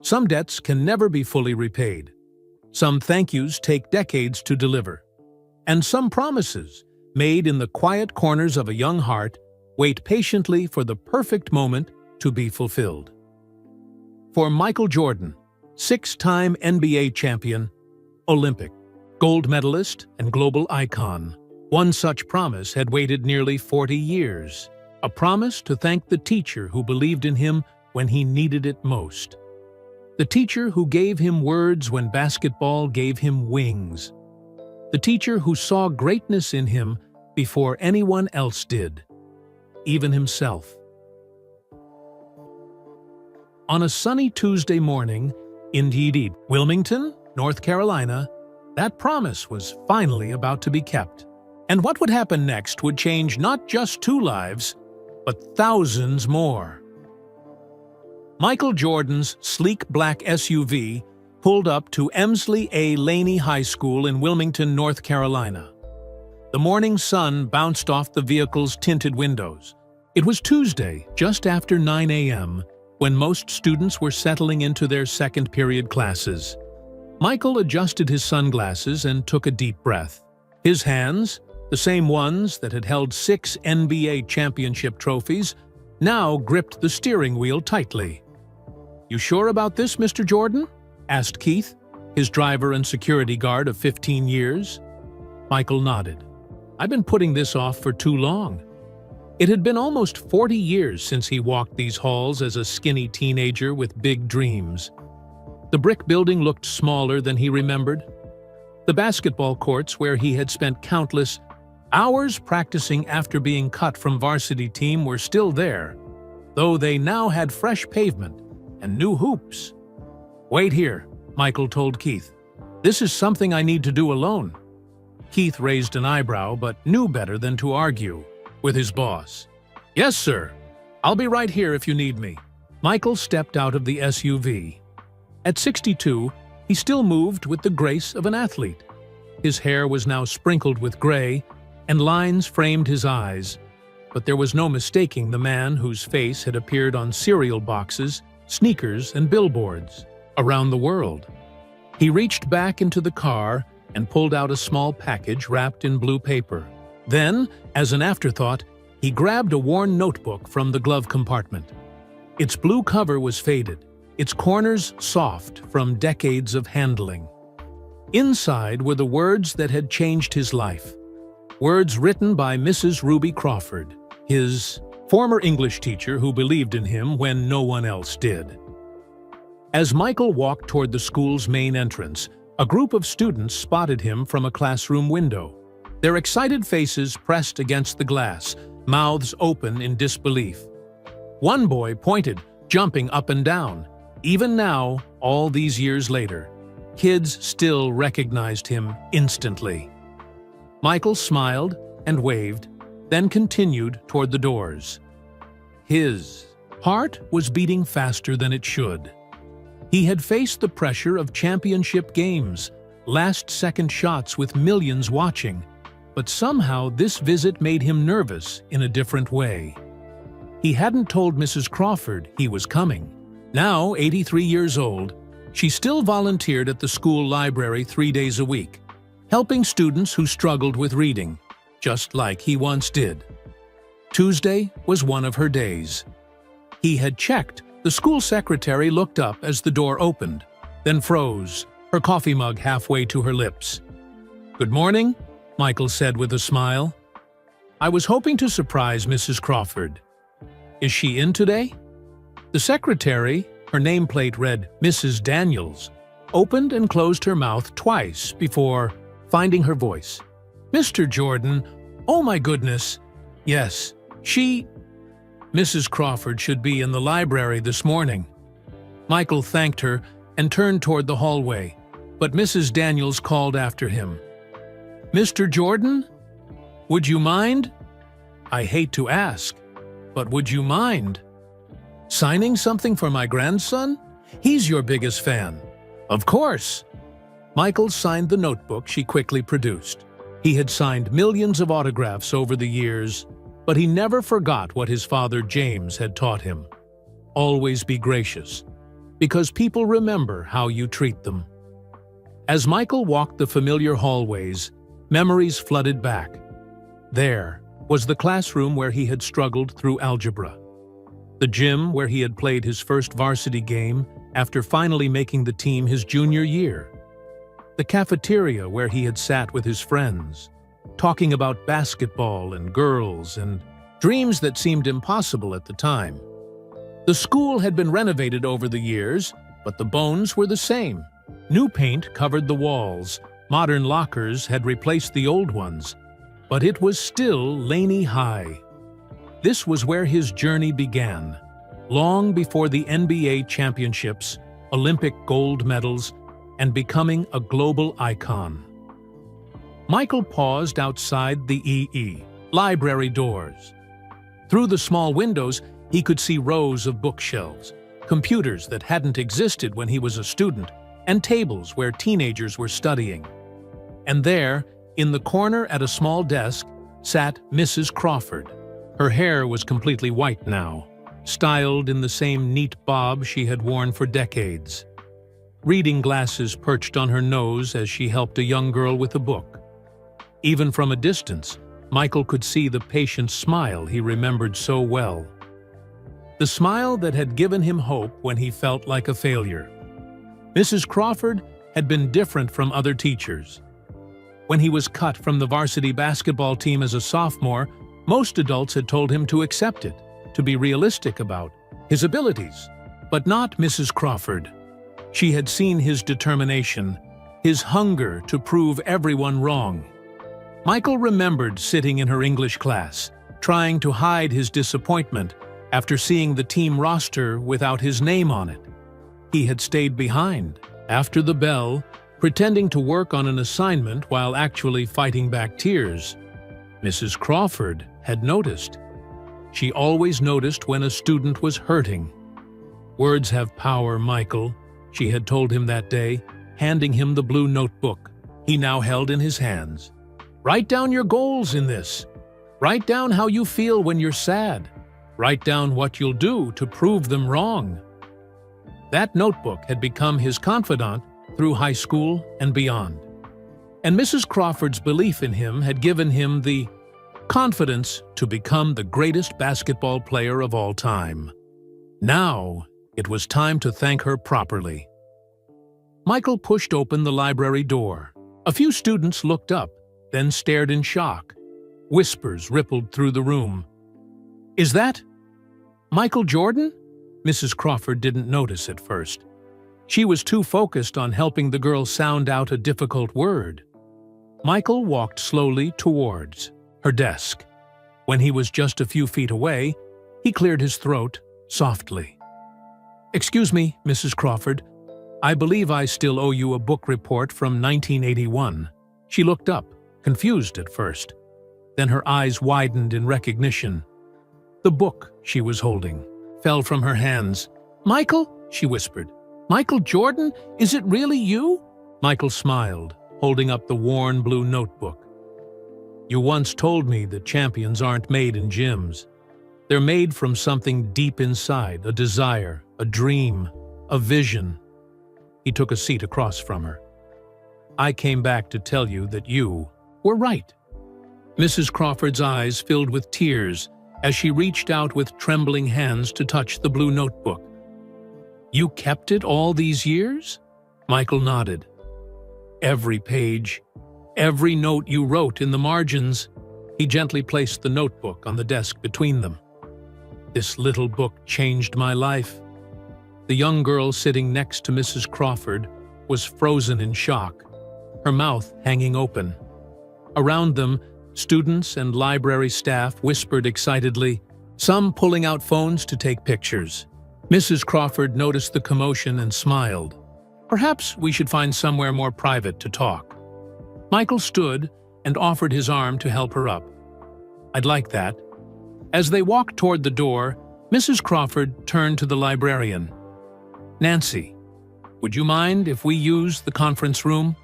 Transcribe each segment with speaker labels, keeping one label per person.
Speaker 1: Some debts can never be fully repaid. Some thank yous take decades to deliver. And some promises, made in the quiet corners of a young heart, wait patiently for the perfect moment to be fulfilled. For Michael Jordan, 6-time NBA champion, Olympic, gold medalist, and global icon, one such promise had waited nearly 40 years. A promise to thank the teacher who believed in him when he needed it most. The teacher who gave him words when basketball gave him wings. The teacher who saw greatness in him before anyone else did, even himself. On a sunny Tuesday morning in Wilmington, North Carolina, that promise was finally about to be kept. And what would happen next would change not just 2 lives, but thousands more. Michael Jordan's sleek black SUV pulled up to Emsley A. Laney High School in Wilmington, North Carolina. The morning sun bounced off the vehicle's tinted windows. It was Tuesday, just after 9 a.m., when most students were settling into their second-period classes. Michael adjusted his sunglasses and took a deep breath. His hands, the same ones that had held 6 NBA championship trophies, now gripped the steering wheel tightly. "You sure about this, Mr. Jordan?" asked Keith, his driver and security guard of 15 years. Michael nodded. "I've been putting this off for too long." It had been almost 40 years since he walked these halls as a skinny teenager with big dreams. The brick building looked smaller than he remembered. The basketball courts where he had spent countless hours practicing after being cut from varsity team were still there, though they now had fresh pavement and new hoops. "Wait here," Michael told Keith. "This is something I need to do alone." Keith raised an eyebrow but knew better than to argue with his boss. "Yes, sir. I'll be right here if you need me." Michael stepped out of the SUV. At 62, he still moved with the grace of an athlete. His hair was now sprinkled with gray, and lines framed his eyes, but there was no mistaking the man whose face had appeared on cereal boxes, sneakers, and billboards around the world. He reached back into the car and pulled out a small package wrapped in blue paper. Then, as an afterthought, he grabbed a worn notebook from the glove compartment. Its blue cover was faded, its corners soft from decades of handling. Inside were the words that had changed his life. Words written by Mrs. Ruby Crawford, his former English teacher who believed in him when no one else did. As Michael walked toward the school's main entrance, a group of students spotted him from a classroom window. Their excited faces pressed against the glass, mouths open in disbelief. One boy pointed, jumping up and down. Even now, all these years later, kids still recognized him instantly. Michael smiled and waved, then continued toward the doors. His heart was beating faster than it should. He had faced the pressure of championship games, last-second shots with millions watching, but somehow this visit made him nervous in a different way. He hadn't told Mrs. Crawford he was coming. Now, 83 years old, she still volunteered at the school library 3 days a week, helping students who struggled with reading, just like he once did. Tuesday was one of her days. He had checked. The school secretary looked up as the door opened, then froze, her coffee mug halfway to her lips. "Good morning," Michael said with a smile. "I was hoping to surprise Mrs. Crawford. Is she in today?" The secretary, her nameplate read Mrs. Daniels, opened and closed her mouth twice before finding her voice. "Mr. Jordan, oh my goodness. Yes, Mrs. Crawford should be in the library this morning." Michael thanked her and turned toward the hallway, but Mrs. Daniels called after him. "Mr. Jordan, would you mind? I hate to ask, but would you mind signing something for my grandson? He's your biggest fan." "Of course." Michael signed the notebook she quickly produced. He had signed millions of autographs over the years, but he never forgot what his father James had taught him. Always be gracious, because people remember how you treat them. As Michael walked the familiar hallways, memories flooded back. There was the classroom where he had struggled through algebra, the gym where he had played his first varsity game after finally making the team his junior year, the cafeteria where he had sat with his friends, talking about basketball and girls and dreams that seemed impossible at the time. The school had been renovated over the years, but the bones were the same. New paint covered the walls, modern lockers had replaced the old ones, but it was still Laney High. This was where his journey began, long before the NBA championships, Olympic gold medals, and becoming a global icon. Michael paused outside the library doors. Through the small windows, he could see rows of bookshelves, computers that hadn't existed when he was a student, and tables where teenagers were studying. And there, in the corner at a small desk, sat Mrs. Crawford. Her hair was completely white now, styled in the same neat bob she had worn for decades. Reading glasses perched on her nose as she helped a young girl with a book. Even from a distance, Michael could see the patient smile he remembered so well. The smile that had given him hope when he felt like a failure. Mrs. Crawford had been different from other teachers. When he was cut from the varsity basketball team as a sophomore, most adults had told him to accept it, to be realistic about his abilities. But not Mrs. Crawford. She had seen his determination, his hunger to prove everyone wrong. Michael remembered sitting in her English class, trying to hide his disappointment after seeing the team roster without his name on it. He had stayed behind, after the bell, pretending to work on an assignment while actually fighting back tears. Mrs. Crawford had noticed. She always noticed when a student was hurting. "Words have power, Michael," she had told him that day, handing him the blue notebook he now held in his hands. "Write down your goals in this. Write down how you feel when you're sad. Write down what you'll do to prove them wrong." That notebook had become his confidant through high school and beyond. And Mrs. Crawford's belief in him had given him the confidence to become the greatest basketball player of all time. Now, it was time to thank her properly. Michael pushed open the library door. A few students looked up, then stared in shock. Whispers rippled through the room. "Is that Michael Jordan?" Mrs. Crawford didn't notice at first. She was too focused on helping the girl sound out a difficult word. Michael walked slowly towards her desk. When he was just a few feet away, he cleared his throat softly. "Excuse me, Mrs. Crawford. I believe I still owe you a book report from 1981. She looked up, confused at first. Then her eyes widened in recognition. The book she was holding fell from her hands. "Michael," she whispered. "Michael Jordan, is it really you?" Michael smiled, holding up the worn blue notebook. "You once told me that champions aren't made in gyms. They're made from something deep inside, a desire, a dream, a vision." He took a seat across from her. "I came back to tell you that you were right." Mrs. Crawford's eyes filled with tears as she reached out with trembling hands to touch the blue notebook. "You kept it all these years?" Michael nodded. "Every page, every note you wrote in the margins." He gently placed the notebook on the desk between them. "This little book changed my life." The young girl sitting next to Mrs. Crawford was frozen in shock, her mouth hanging open. Around them, students and library staff whispered excitedly, some pulling out phones to take pictures. Mrs. Crawford noticed the commotion and smiled. "Perhaps we should find somewhere more private to talk." Michael stood and offered his arm to help her up. "I'd like that." As they walked toward the door, Mrs. Crawford turned to the librarian. "Nancy, would you mind if we use the conference room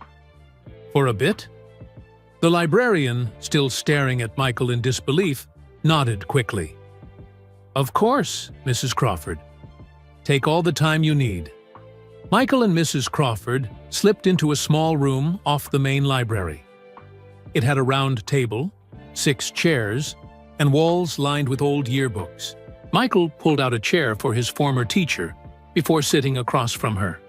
Speaker 1: for a bit?" The librarian, still staring at Michael in disbelief, nodded quickly. "Of course, Mrs. Crawford. Take all the time you need." Michael and Mrs. Crawford slipped into a small room off the main library. It had a round table, 6 chairs, and walls lined with old yearbooks. Michael pulled out a chair for his former teacher before sitting across from her.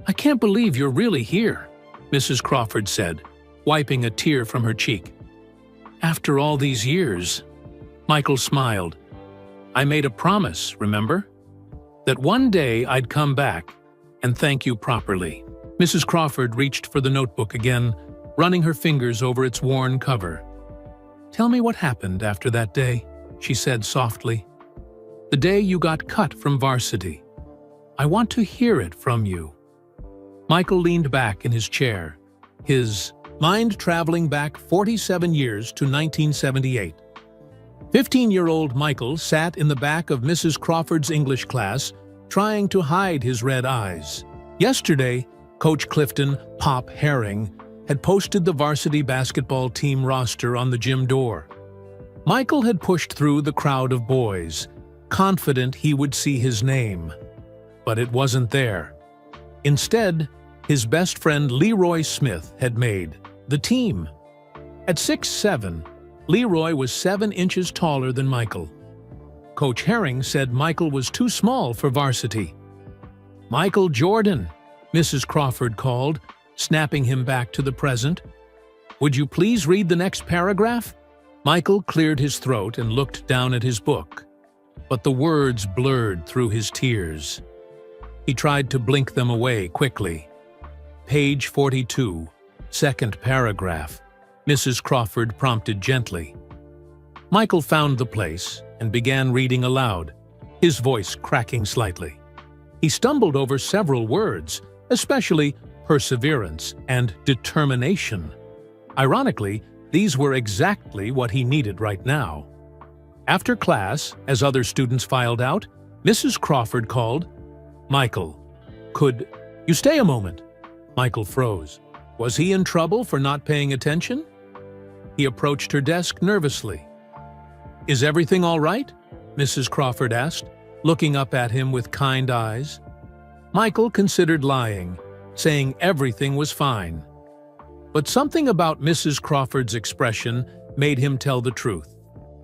Speaker 1: "I can't believe you're really here," Mrs. Crawford said, wiping a tear from her cheek. "After all these years." Michael smiled. "I made a promise, remember? That one day I'd come back and thank you properly." Mrs. Crawford reached for the notebook again, running her fingers over its worn cover. "Tell me what happened after that day," she said softly. "The day you got cut from varsity. I want to hear it from you." Michael leaned back in his chair, his mind traveling back 47 years to 1978. 15-year-old Michael sat in the back of Mrs. Crawford's English class, trying to hide his red eyes. Yesterday, Coach Clifton "Pop" Herring had posted the varsity basketball team roster on the gym door. Michael had pushed through the crowd of boys, confident he would see his name. But it wasn't there. Instead, his best friend Leroy Smith had made the team. At 6'7", Leroy was 7 inches taller than Michael. Coach Herring said Michael was too small for varsity. "Michael Jordan," Mrs. Crawford called, snapping him back to the present. "Would you please read the next paragraph?" Michael cleared his throat and looked down at his book, but the words blurred through his tears. He tried to blink them away quickly. "Page 42, second paragraph," Mrs. Crawford prompted gently. Michael found the place and began reading aloud, his voice cracking slightly. He stumbled over several words, especially perseverance and determination. Ironically, these were exactly what he needed right now. After class, as other students filed out, Mrs. Crawford called, "Michael, could you stay a moment?" Michael froze. Was he in trouble for not paying attention? He approached her desk nervously. "Is everything all right?" Mrs. Crawford asked, looking up at him with kind eyes. Michael considered lying, saying everything was fine. But something about Mrs. Crawford's expression made him tell the truth.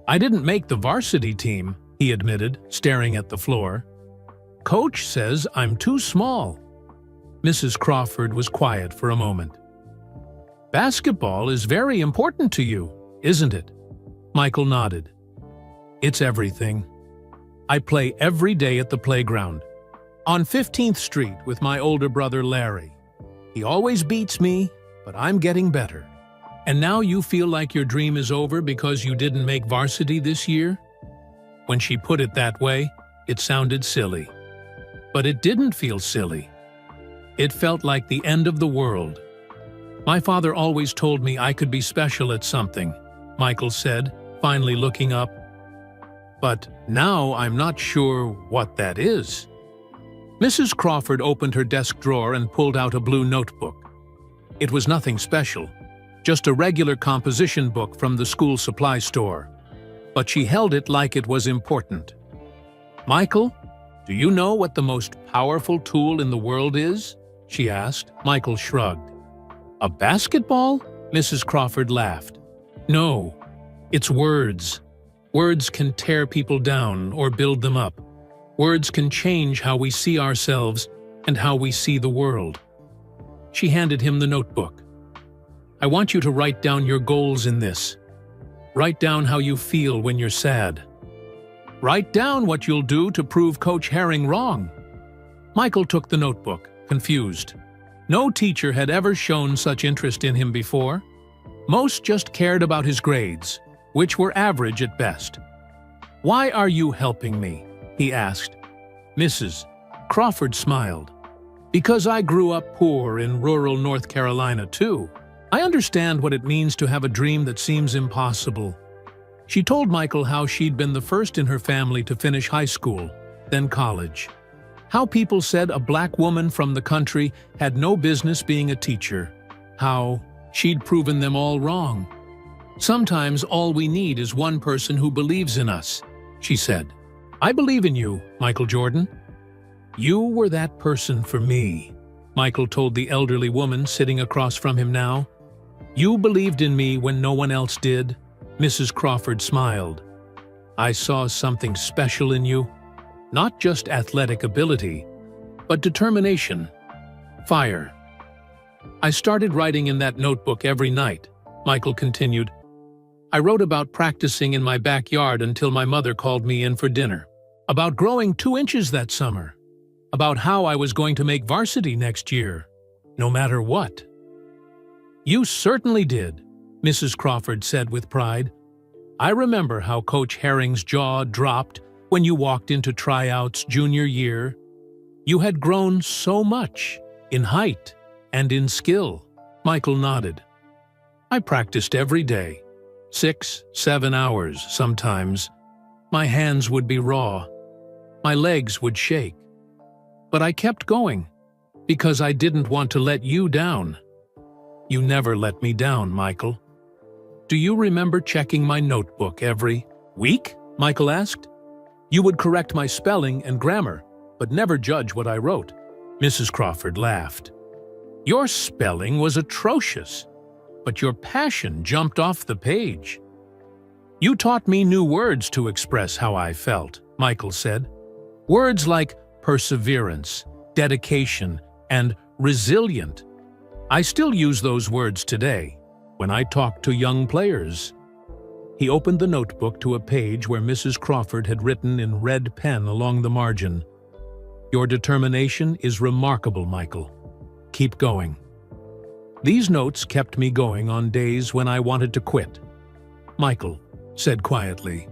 Speaker 1: "I didn't make the varsity team," he admitted, staring at the floor. "Coach says I'm too small." Mrs. Crawford was quiet for a moment. "Basketball is very important to you, isn't it?" Michael nodded. "It's everything. I play every day at the playground, on 15th Street with my older brother Larry. He always beats me, but I'm getting better." "And now you feel like your dream is over because you didn't make varsity this year?" When she put it that way, it sounded silly. But it didn't feel silly. It felt like the end of the world. "My father always told me I could be special at something," Michael said, finally looking up. "But now I'm not sure what that is." Mrs. Crawford opened her desk drawer and pulled out a blue notebook. It was nothing special, just a regular composition book from the school supply store. But she held it like it was important. "Michael, do you know what the most powerful tool in the world is?" she asked. Michael shrugged. "A basketball?" Mrs. Crawford laughed. "No, it's words. Words can tear people down or build them up. Words can change how we see ourselves and how we see the world." She handed him the notebook. "I want you to write down your goals in this. Write down how you feel when you're sad. Write down what you'll do to prove Coach Herring wrong." Michael took the notebook, confused. No teacher had ever shown such interest in him before. Most just cared about his grades, which were average at best. "Why are you helping me?" he asked. Mrs. Crawford smiled. "Because I grew up poor in rural North Carolina, too. I understand what it means to have a dream that seems impossible." She told Michael how she'd been the first in her family to finish high school, then college. How people said a black woman from the country had no business being a teacher. How she'd proven them all wrong. "Sometimes all we need is one person who believes in us," she said. "I believe in you, Michael Jordan." "You were that person for me," Michael told the elderly woman sitting across from him now. "You believed in me when no one else did." Mrs. Crawford smiled. "I saw something special in you. Not just athletic ability, but determination, fire." "I started writing in that notebook every night," Michael continued. "I wrote about practicing in my backyard until my mother called me in for dinner, about growing 2 inches that summer, about how I was going to make varsity next year, no matter what." "You certainly did," Mrs. Crawford said with pride. "I remember how Coach Herring's jaw dropped when you walked into tryouts junior year. You had grown so much, in height and in skill." Michael nodded. "I practiced every day, 6, 7 hours sometimes. My hands would be raw. My legs would shake. But I kept going, because I didn't want to let you down." "You never let me down, Michael." "Do you remember checking my notebook every week?" Michael asked. "You would correct my spelling and grammar, but never judge what I wrote." Mrs. Crawford laughed. "Your spelling was atrocious, but your passion jumped off the page." "You taught me new words to express how I felt," Michael said. "Words like perseverance, dedication, and resilient. I still use those words today when I talk to young players." He opened the notebook to a page where Mrs. Crawford had written in red pen along the margin, "Your determination is remarkable, Michael. Keep going." These notes kept me going on days when I wanted to quit. Michael said quietly,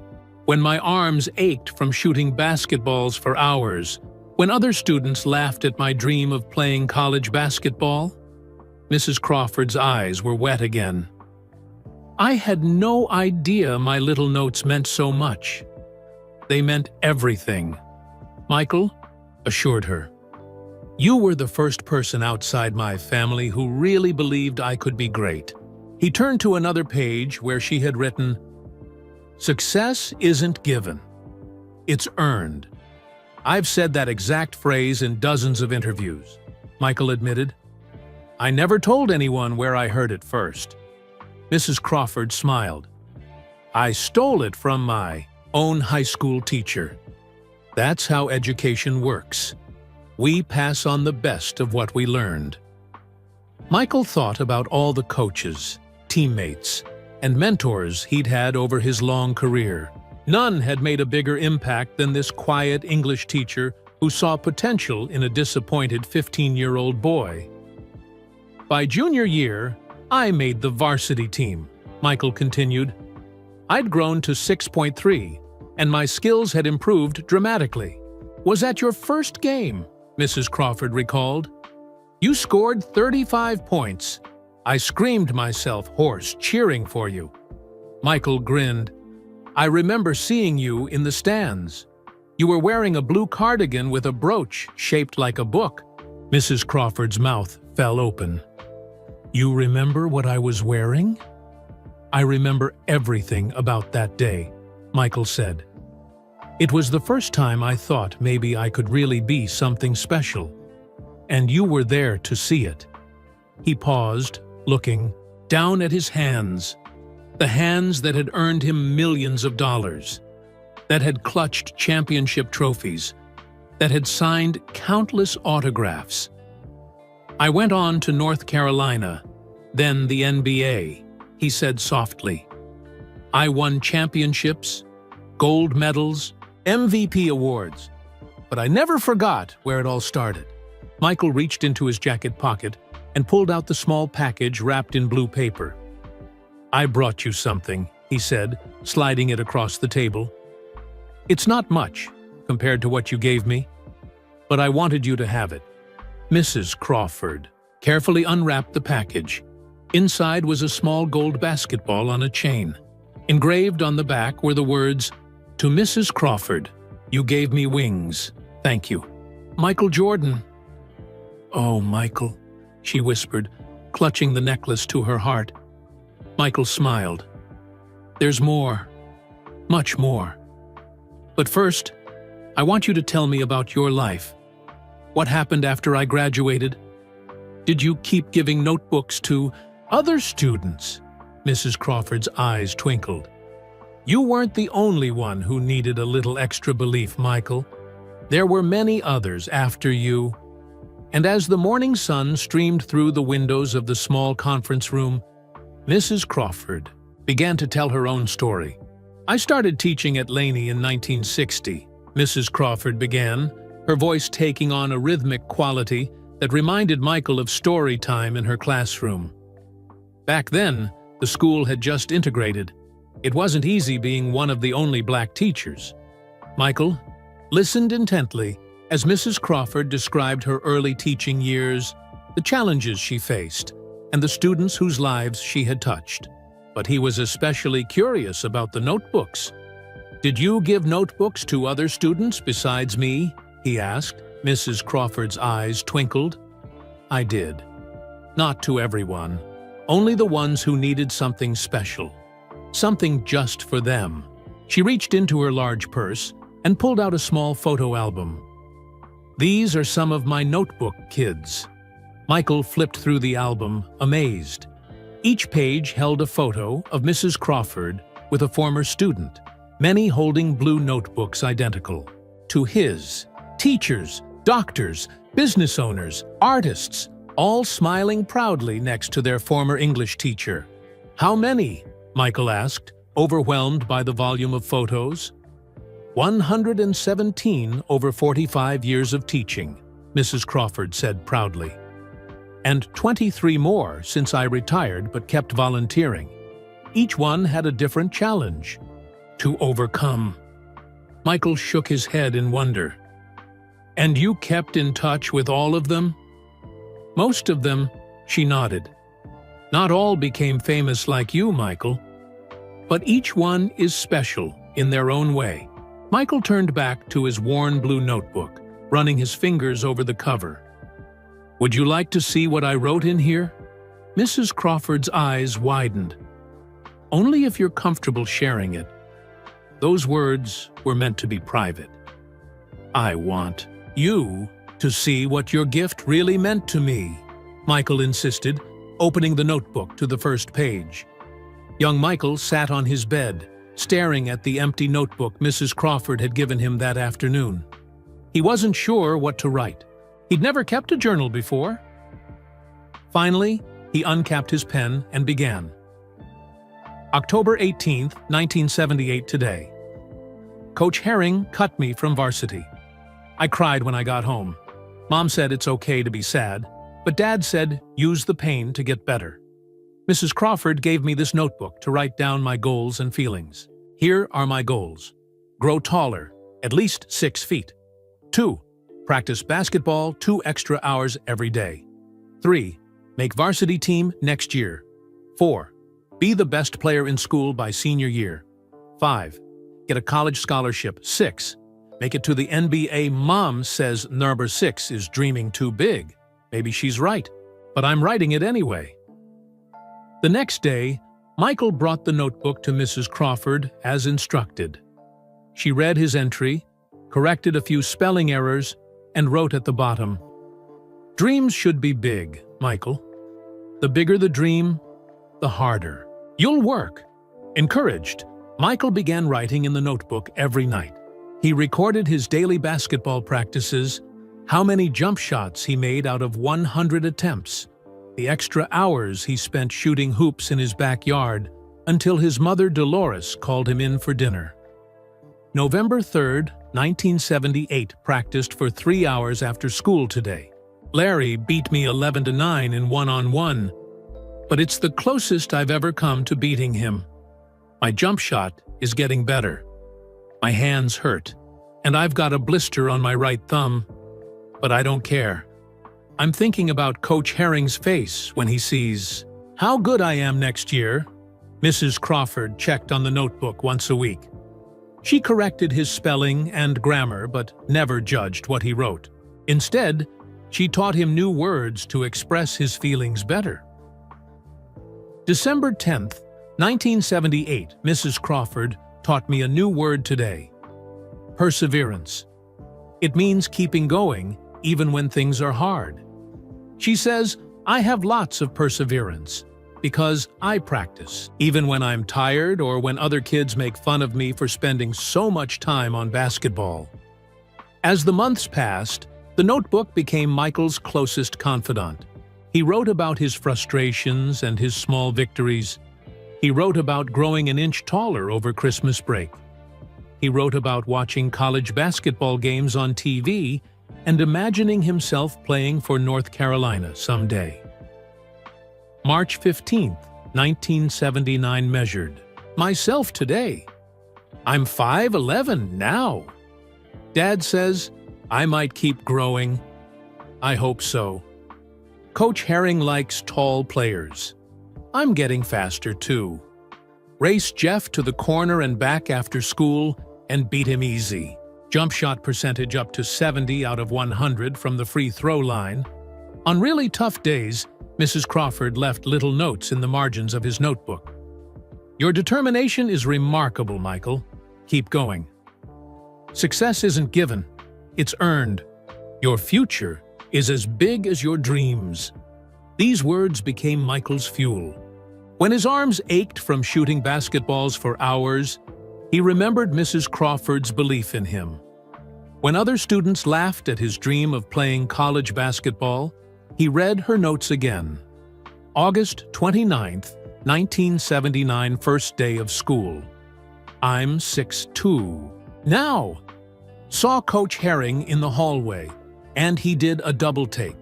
Speaker 1: "When my arms ached from shooting basketballs for hours, when other students laughed at my dream of playing college basketball." Mrs. Crawford's eyes were wet again. "I had no idea my little notes meant so much." "They meant everything," Michael assured her. "You were the first person outside my family who really believed I could be great." He turned to another page where she had written, "Success isn't given. It's earned." "I've said that exact phrase in dozens of interviews," Michael admitted. "I never told anyone where I heard it first." Mrs. Crawford smiled. "I stole it from my own high school teacher. That's how education works. We pass on the best of what we learned." Michael thought about all the coaches, teammates, and mentors he'd had over his long career. None had made a bigger impact than this quiet English teacher who saw potential in a disappointed 15-year-old boy. "By junior year, I made the varsity team," Michael continued. "I'd grown to 6.3, and my skills had improved dramatically." "Was at your first game," Mrs. Crawford recalled. "You scored 35 points. I screamed myself hoarse, cheering for you." Michael grinned. "I remember seeing you in the stands. You were wearing a blue cardigan with a brooch shaped like a book." Mrs. Crawford's mouth fell open. "You remember what I was wearing?" "I remember everything about that day," Michael said. "It was the first time I thought maybe I could really be something special. And you were there to see it." He paused, looking down at his hands, the hands that had earned him millions of dollars, that had clutched championship trophies, that had signed countless autographs. "I went on to North Carolina, then the NBA," he said softly. "I won championships, gold medals, MVP awards, but I never forgot where it all started." Michael reached into his jacket pocket and pulled out the small package wrapped in blue paper. "I brought you something," he said, sliding it across the table. "It's not much compared to what you gave me, but I wanted you to have it." Mrs. Crawford carefully unwrapped the package. Inside was a small gold basketball on a chain. Engraved on the back were the words, "To Mrs. Crawford, you gave me wings. Thank you." "Michael Jordan." "Oh, Michael," she whispered, clutching the necklace to her heart. Michael smiled. "There's more. Much more. But first, I want you to tell me about your life. What happened after I graduated? Did you keep giving notebooks to other students? Mrs. Crawford's eyes twinkled. You weren't the only one who needed a little extra belief, Michael. There were many others after you. And as the morning sun streamed through the windows of the small conference room, Mrs. Crawford began to tell her own story. I started teaching at Laney in 1960, Mrs. Crawford began, her voice taking on a rhythmic quality that reminded Michael of story time in her classroom. Back then, the school had just integrated. It wasn't easy being one of the only black teachers. Michael listened intently as Mrs. Crawford described her early teaching years, the challenges she faced, and the students whose lives she had touched. But he was especially curious about the notebooks. Did you give notebooks to other students besides me? He asked. Mrs. Crawford's eyes twinkled. I did. Not to everyone. Only the ones who needed something special. Something just for them. She reached into her large purse and pulled out a small photo album. These are some of my notebook kids. Michael flipped through the album, amazed. Each page held a photo of Mrs. Crawford with a former student, many holding blue notebooks identical to his. Teachers, doctors, business owners, artists, all smiling proudly next to their former English teacher. How many? Michael asked, overwhelmed by the volume of photos. 117 over 45 years of teaching, Mrs. Crawford said proudly. And 23 more since I retired but kept volunteering. Each one had a different challenge to overcome. Michael shook his head in wonder. And you kept in touch with all of them? Most of them, she nodded. Not all became famous like you, Michael. But each one is special in their own way. Michael turned back to his worn blue notebook, running his fingers over the cover. Would you like to see what I wrote in here? Mrs. Crawford's eyes widened. Only if you're comfortable sharing it. Those words were meant to be private. I want you to see what your gift really meant to me, Michael insisted, opening the notebook to the first page. Young Michael sat on his bed, staring at the empty notebook Mrs. Crawford had given him that afternoon. He wasn't sure what to write. He'd never kept a journal before. Finally, he uncapped his pen and began. October 18th, 1978 today. Coach Herring cut me from varsity. I cried when I got home. Mom said it's okay to be sad, but Dad said use the pain to get better. Mrs. Crawford gave me this notebook to write down my goals and feelings. Here are my goals. Grow taller, at least 6 feet. 2. Practice basketball 2 extra hours every day. 3. Make varsity team next year. 4. Be the best player in school by senior year. 5. Get a college scholarship. 6. Make it to the NBA. Mom says number 6 is dreaming too big. Maybe she's right, but I'm writing it anyway. The next day, Michael brought the notebook to Mrs. Crawford as instructed. She read his entry, corrected a few spelling errors, and wrote at the bottom, Dreams should be big, Michael. The bigger the dream, the harder. You'll work. Encouraged, Michael began writing in the notebook every night. He recorded his daily basketball practices, how many jump shots he made out of 100 attempts, the extra hours he spent shooting hoops in his backyard until his mother Dolores called him in for dinner. November 3rd, 1978 practiced for 3 hours after school today. Larry beat me 11-9 in one-on-one, but it's the closest I've ever come to beating him. My jump shot is getting better. My hands hurt, and I've got a blister on my right thumb, but I don't care. I'm thinking about Coach Herring's face when he sees how good I am next year. Mrs. Crawford checked on the notebook once a week. She corrected his spelling and grammar, but never judged what he wrote. Instead, she taught him new words to express his feelings better. December 10th, 1978, Mrs. Crawford taught me a new word today. Perseverance. It means keeping going, even when things are hard. She says, I have lots of perseverance because I practice, even when I'm tired or when other kids make fun of me for spending so much time on basketball. As the months passed, the notebook became Michael's closest confidant. He wrote about his frustrations and his small victories. He wrote about growing an inch taller over Christmas break. He wrote about watching college basketball games on TV and imagining himself playing for North Carolina someday. March 15, 1979 measured. Myself today. I'm 5'11" now. Dad says, I might keep growing. I hope so. Coach Herring likes tall players. I'm getting faster too. Race Jeff to the corner and back after school and beat him easy. Jump shot percentage up to 70 out of 100 from the free throw line. On really tough days, Mrs. Crawford left little notes in the margins of his notebook. Your determination is remarkable, Michael. Keep going. Success isn't given, it's earned. Your future is as big as your dreams. These words became Michael's fuel. When his arms ached from shooting basketballs for hours, he remembered Mrs. Crawford's belief in him. When other students laughed at his dream of playing college basketball, he read her notes again. August 29th, 1979, first day of school. I'm 6'2". Now! Saw Coach Herring in the hallway, and he did a double take.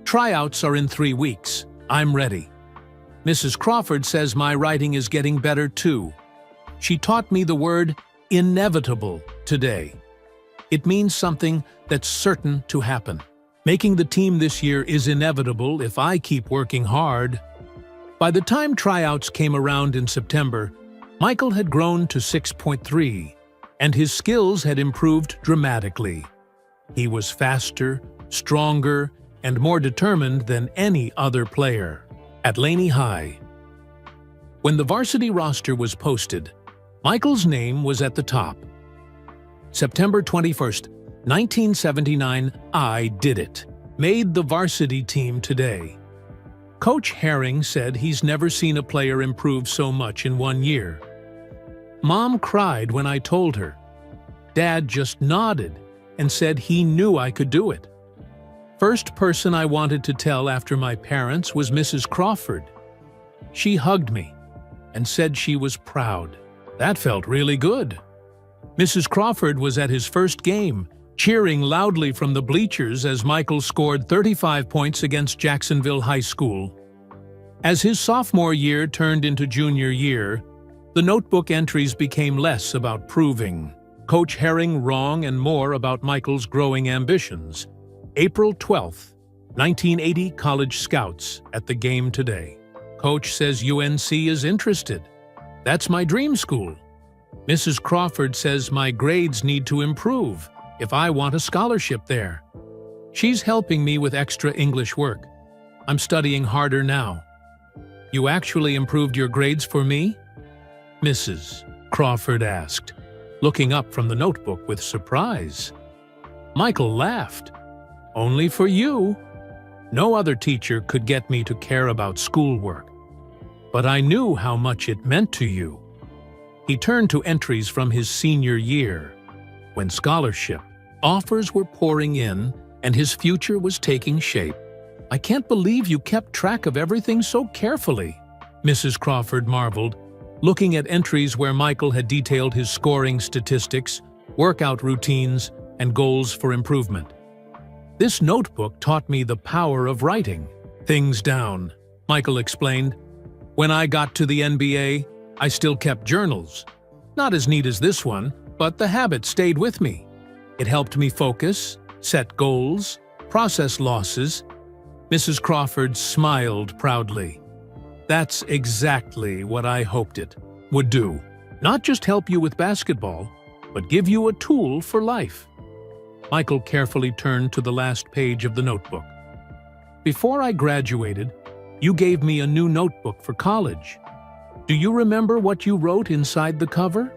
Speaker 1: Tryouts are in 3 weeks. I'm ready. Mrs. Crawford says my writing is getting better too. She taught me the word inevitable today. It means something that's certain to happen. Making the team this year is inevitable if I keep working hard. By the time tryouts came around in September, Michael had grown to 6'3", and his skills had improved dramatically. He was faster, stronger, and more determined than any other player. At Laney High. When the varsity roster was posted, Michael's name was at the top. September 21st, 1979, I did it. Made the varsity team today. Coach Herring said he's never seen a player improve so much in 1 year. Mom cried when I told her. Dad just nodded and said he knew I could do it. First person I wanted to tell after my parents was Mrs. Crawford. She hugged me and said she was proud. That felt really good. Mrs. Crawford was at his first game, cheering loudly from the bleachers as Michael scored 35 points against Jacksonville High School. As his sophomore year turned into junior year, the notebook entries became less about proving Coach Herring wrong and more about Michael's growing ambitions. April 12th, 1980, College Scouts at the game today. Coach says UNC is interested. That's my dream school. Mrs. Crawford says my grades need to improve if I want a scholarship there. She's helping me with extra English work. I'm studying harder now. You actually improved your grades for me? Mrs. Crawford asked, looking up from the notebook with surprise. Michael laughed. Only for you. No other teacher could get me to care about schoolwork. But I knew how much it meant to you. He turned to entries from his senior year, when scholarship offers were pouring in and his future was taking shape. I can't believe you kept track of everything so carefully, Mrs. Crawford marveled, looking at entries where Michael had detailed his scoring statistics, workout routines, and goals for improvement. This notebook taught me the power of writing things down, Michael explained. When I got to the NBA, I still kept journals. Not as neat as this one, but the habit stayed with me. It helped me focus, set goals, process losses. Mrs. Crawford smiled proudly. That's exactly what I hoped it would do. Not just help you with basketball, but give you a tool for life. Michael carefully turned to the last page of the notebook. Before I graduated, you gave me a new notebook for college. Do you remember what you wrote inside the cover?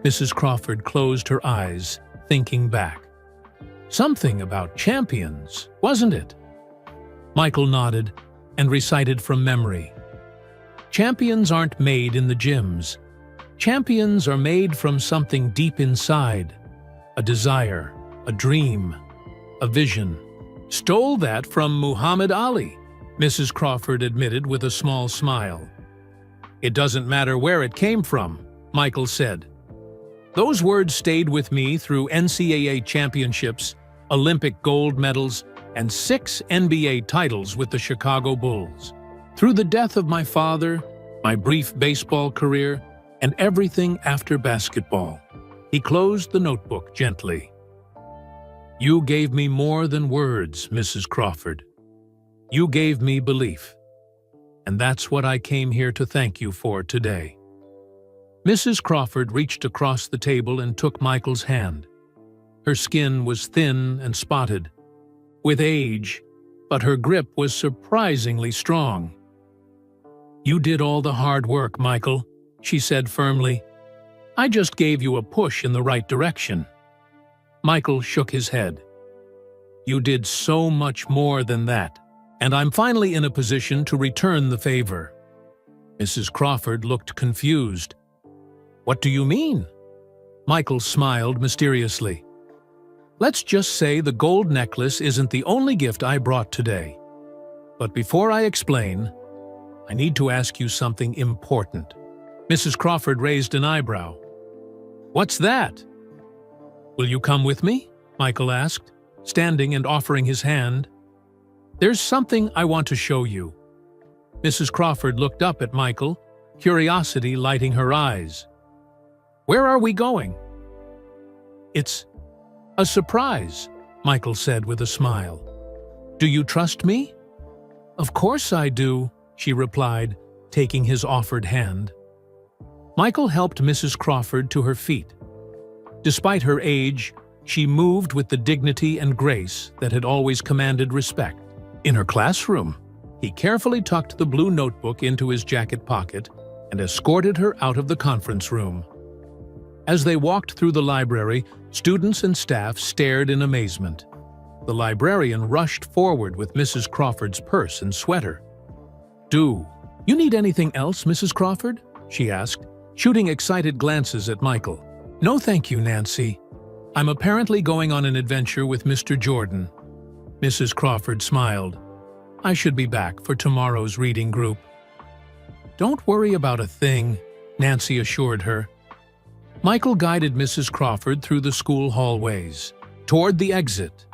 Speaker 1: Mrs. Crawford closed her eyes, thinking back. Something about champions, wasn't it? Michael nodded and recited from memory. Champions aren't made in the gyms. Champions are made from something deep inside. A desire, a dream, a vision. Stole that from Muhammad Ali, Mrs. Crawford admitted with a small smile. It doesn't matter where it came from, Michael said. Those words stayed with me through NCAA championships, Olympic gold medals, and 6 NBA titles with the Chicago Bulls. Through the death of my father, my brief baseball career, and everything after basketball. He closed the notebook gently. You gave me more than words, Mrs. Crawford. You gave me belief. And that's what I came here to thank you for today. Mrs. Crawford reached across the table and took Michael's hand. Her skin was thin and spotted, with age, but her grip was surprisingly strong. You did all the hard work, Michael, she said firmly. I just gave you a push in the right direction. Michael shook his head. You did so much more than that, and I'm finally in a position to return the favor. Mrs. Crawford looked confused. What do you mean? Michael smiled mysteriously. Let's just say the gold necklace isn't the only gift I brought today. But before I explain, I need to ask you something important. Mrs. Crawford raised an eyebrow. What's that? Will you come with me? Michael asked, standing and offering his hand. There's something I want to show you. Mrs. Crawford looked up at Michael, curiosity lighting her eyes. Where are we going? It's a surprise, Michael said with a smile. Do you trust me? Of course I do, she replied, taking his offered hand. Michael helped Mrs. Crawford to her feet. Despite her age, she moved with the dignity and grace that had always commanded respect. In her classroom, he carefully tucked the blue notebook into his jacket pocket and escorted her out of the conference room. As they walked through the library, students and staff stared in amazement. The librarian rushed forward with Mrs. Crawford's purse and sweater. Do you need anything else, Mrs. Crawford? She asked, shooting excited glances at Michael. No, thank you, Nancy. I'm apparently going on an adventure with Mr. Jordan. Mrs. Crawford smiled. I should be back for tomorrow's reading group. Don't worry about a thing, Nancy assured her. Michael guided Mrs. Crawford through the school hallways, toward the exit.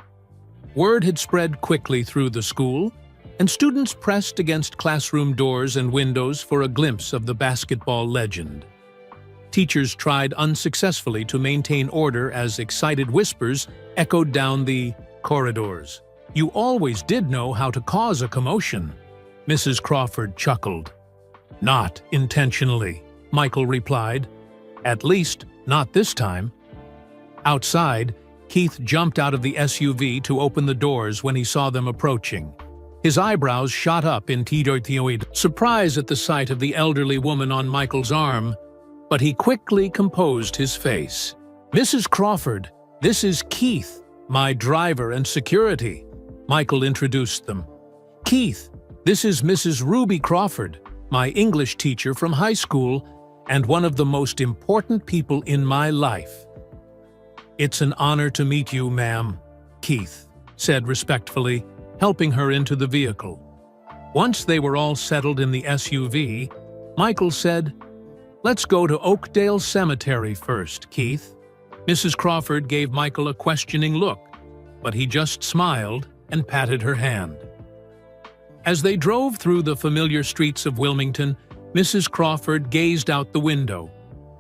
Speaker 1: Word had spread quickly through the school, and students pressed against classroom doors and windows for a glimpse of the basketball legend. Teachers tried unsuccessfully to maintain order as excited whispers echoed down the corridors. You always did know how to cause a commotion, Mrs. Crawford chuckled. Not intentionally, Michael replied. At least, not this time. Outside, Keith jumped out of the SUV to open the doors when he saw them approaching. His eyebrows shot up in surprise at the sight of the elderly woman on Michael's arm, but he quickly composed his face. Mrs. Crawford, this is Keith, my driver and security. Michael introduced them. Keith, this is Mrs. Ruby Crawford, my English teacher from high school and one of the most important people in my life. It's an honor to meet you, ma'am, Keith said respectfully, helping her into the vehicle. Once they were all settled in the SUV, Michael said, Let's go to Oakdale Cemetery first, Keith. Mrs. Crawford gave Michael a questioning look, but he just smiled and patted her hand. As they drove through the familiar streets of Wilmington, Mrs. Crawford gazed out the window,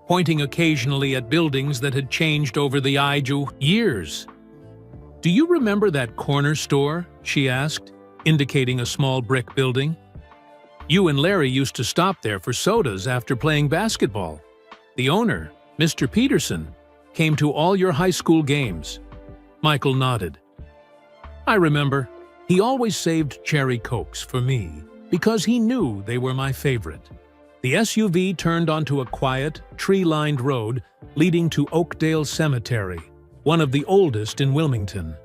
Speaker 1: pointing occasionally at buildings that had changed over the years. Do you remember that corner store? She asked, indicating a small brick building. You and Larry used to stop there for sodas after playing basketball. The owner, Mr. Peterson, came to all your high school games. Michael nodded. I remember. He always saved cherry Cokes for me because he knew they were my favorite. The SUV turned onto a quiet, tree-lined road leading to Oakdale Cemetery, one of the oldest in Wilmington.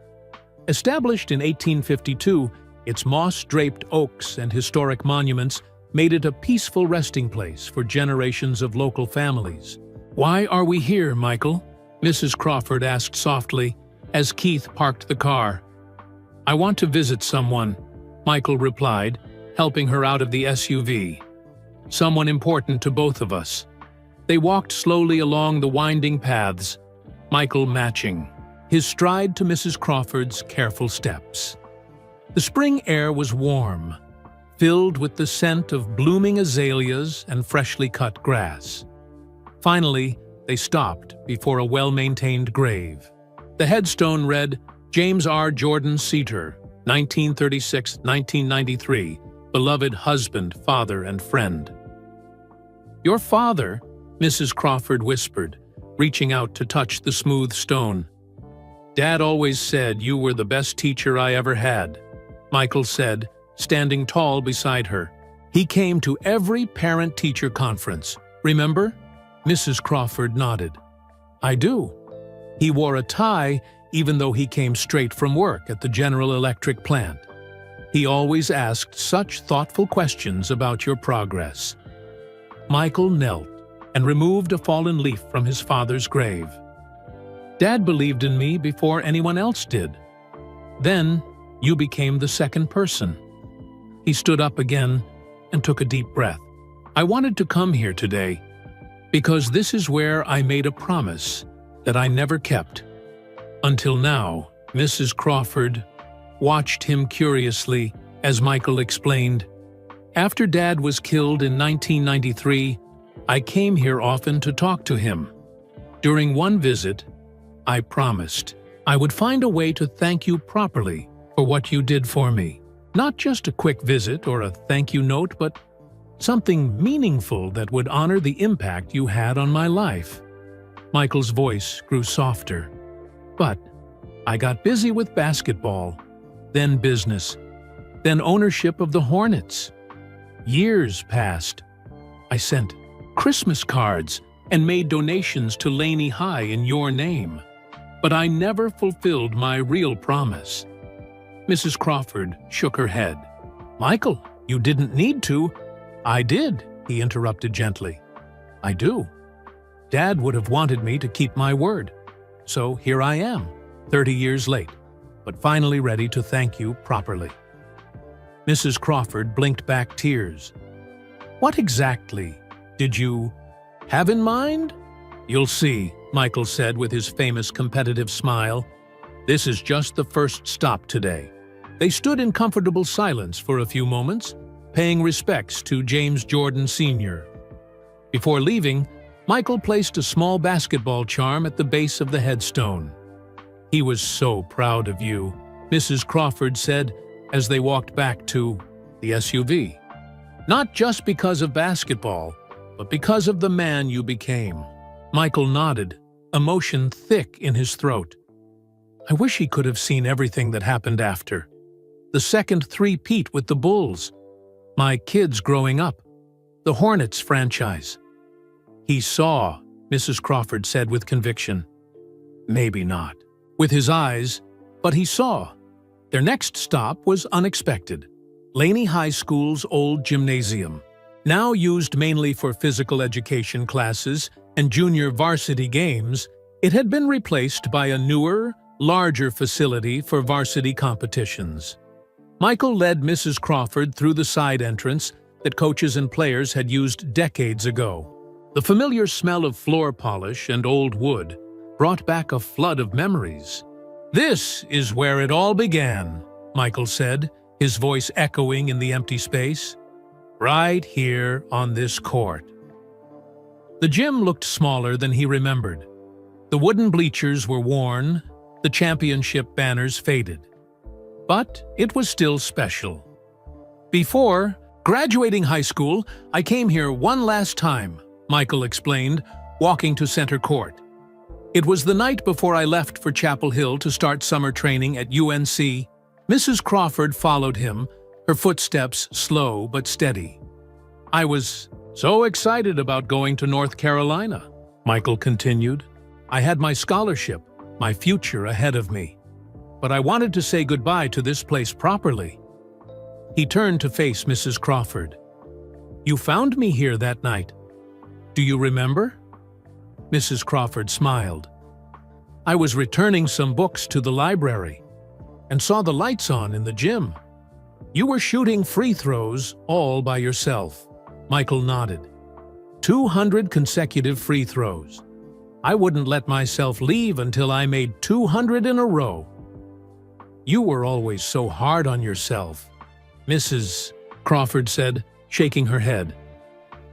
Speaker 1: Established in 1852, its moss-draped oaks and historic monuments made it a peaceful resting place for generations of local families. "Why are we here, Michael?" Mrs. Crawford asked softly as Keith parked the car. "I want to visit someone," Michael replied, helping her out of the SUV. "Someone important to both of us." They walked slowly along the winding paths, Michael matching his stride to Mrs. Crawford's careful steps. The spring air was warm, filled with the scent of blooming azaleas and freshly cut grass. Finally, they stopped before a well-maintained grave. The headstone read, "James R. Jordan Seater, 1936-1993, beloved husband, father, and friend." "Your father," Mrs. Crawford whispered, reaching out to touch the smooth stone. "Dad always said you were the best teacher I ever had," Michael said, standing tall beside her. "He came to every parent-teacher conference, remember?" Mrs. Crawford nodded. "I do. He wore a tie even though he came straight from work at the General Electric plant. He always asked such thoughtful questions about your progress." Michael knelt and removed a fallen leaf from his father's grave. "Dad believed in me before anyone else did. Then, you became the second person." He stood up again and took a deep breath. "I wanted to come here today because this is where I made a promise that I never kept." Until now, Mrs. Crawford watched him curiously as Michael explained, "After Dad was killed in 1993, I came here often to talk to him. During one visit, I promised I would find a way to thank you properly for what you did for me. Not just a quick visit or a thank you note, but something meaningful that would honor the impact you had on my life." Michael's voice grew softer. "But I got busy with basketball, then business, then ownership of the Hornets. Years passed. I sent Christmas cards and made donations to Laney High in your name. But I never fulfilled my real promise." Mrs. Crawford shook her head. "Michael, you didn't need to." "I did," he interrupted gently. "I do. Dad would have wanted me to keep my word. So here I am, 30 years late, but finally ready to thank you properly." Mrs. Crawford blinked back tears. "What exactly did you have in mind?" "You'll see," Michael said with his famous competitive smile. "This is just the first stop today." They stood in comfortable silence for a few moments, paying respects to James Jordan Sr. Before leaving, Michael placed a small basketball charm at the base of the headstone. "He was so proud of you," Mrs. Crawford said as they walked back to the SUV. "Not just because of basketball, but because of the man you became." Michael nodded, emotion thick in his throat. "I wish he could have seen everything that happened after. The second three-peat with the Bulls, my kids growing up, the Hornets franchise." "He saw," Mrs. Crawford said with conviction. "Maybe not with his eyes, but he saw." Their next stop was unexpected. Laney High School's old gymnasium. Now used mainly for physical education classes and junior varsity games, it had been replaced by a newer, larger facility for varsity competitions. Michael led Mrs. Crawford through the side entrance that coaches and players had used decades ago. The familiar smell of floor polish and old wood brought back a flood of memories. "This is where it all began," Michael said, his voice echoing in the empty space. "Right here on this court." The gym looked smaller than he remembered. The wooden bleachers were worn, the championship banners faded. But it was still special. "Before graduating high school, I came here one last time," Michael explained, walking to center court. "It was the night before I left for Chapel Hill to start summer training at UNC. Mrs. Crawford followed him, her footsteps slow but steady. "I was so excited about going to North Carolina," Michael continued. "I had my scholarship, my future ahead of me. but I wanted to say goodbye to this place properly." He turned to face Mrs. Crawford. "You found me here that night. Do you remember?" Mrs. Crawford smiled. "I was returning some books to the library and saw the lights on in the gym. You were shooting free throws all by yourself." Michael nodded. 200 consecutive free throws. I wouldn't let myself leave until I made 200 in a row. "You were always so hard on yourself," Mrs. Crawford said, shaking her head.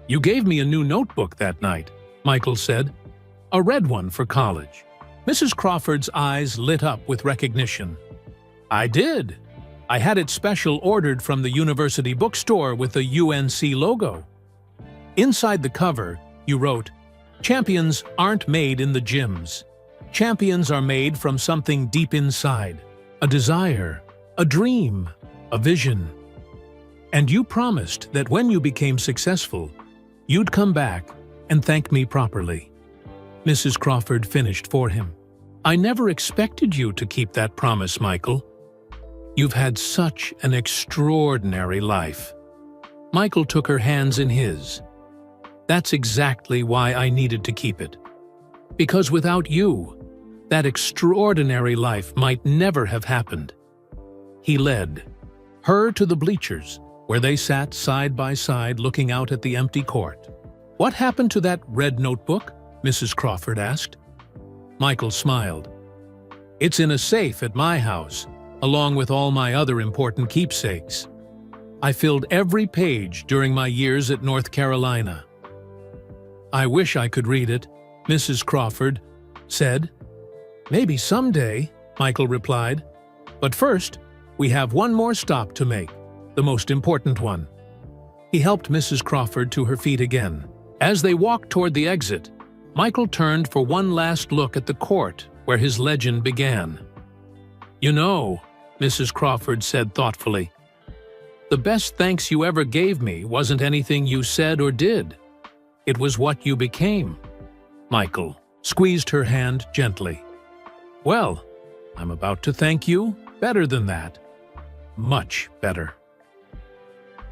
Speaker 1: "You gave me a new notebook that night," Michael said. "A red one for college." Mrs. Crawford's eyes lit up with recognition. "I did. I had it special ordered from the university bookstore with the UNC logo. Inside the cover, you wrote, 'Champions aren't made in the gyms. Champions are made from something deep inside. A desire, a dream, a vision.' And you promised that when you became successful, you'd come back and thank me properly." Mrs. Crawford finished for him. "I never expected you to keep that promise, Michael. You've had such an extraordinary life." Michael took her hands in his. "That's exactly why I needed to keep it. Because without you, that extraordinary life might never have happened." He led her to the bleachers, where they sat side by side looking out at the empty court. "What happened to that red notebook?" Mrs. Crawford asked. Michael smiled. "It's in a safe at my house, along with all my other important keepsakes. I filled every page during my years at North Carolina." "I wish I could read it," Mrs. Crawford said. "Maybe someday," Michael replied. "But first, we have one more stop to make, the most important one." He helped Mrs. Crawford to her feet again. As they walked toward the exit, Michael turned for one last look at the court where his legend began. "You know," Mrs. Crawford said thoughtfully, "the best thanks you ever gave me wasn't anything you said or did. It was what you became." Michael squeezed her hand gently. "Well, I'm about to thank you better than that. Much better."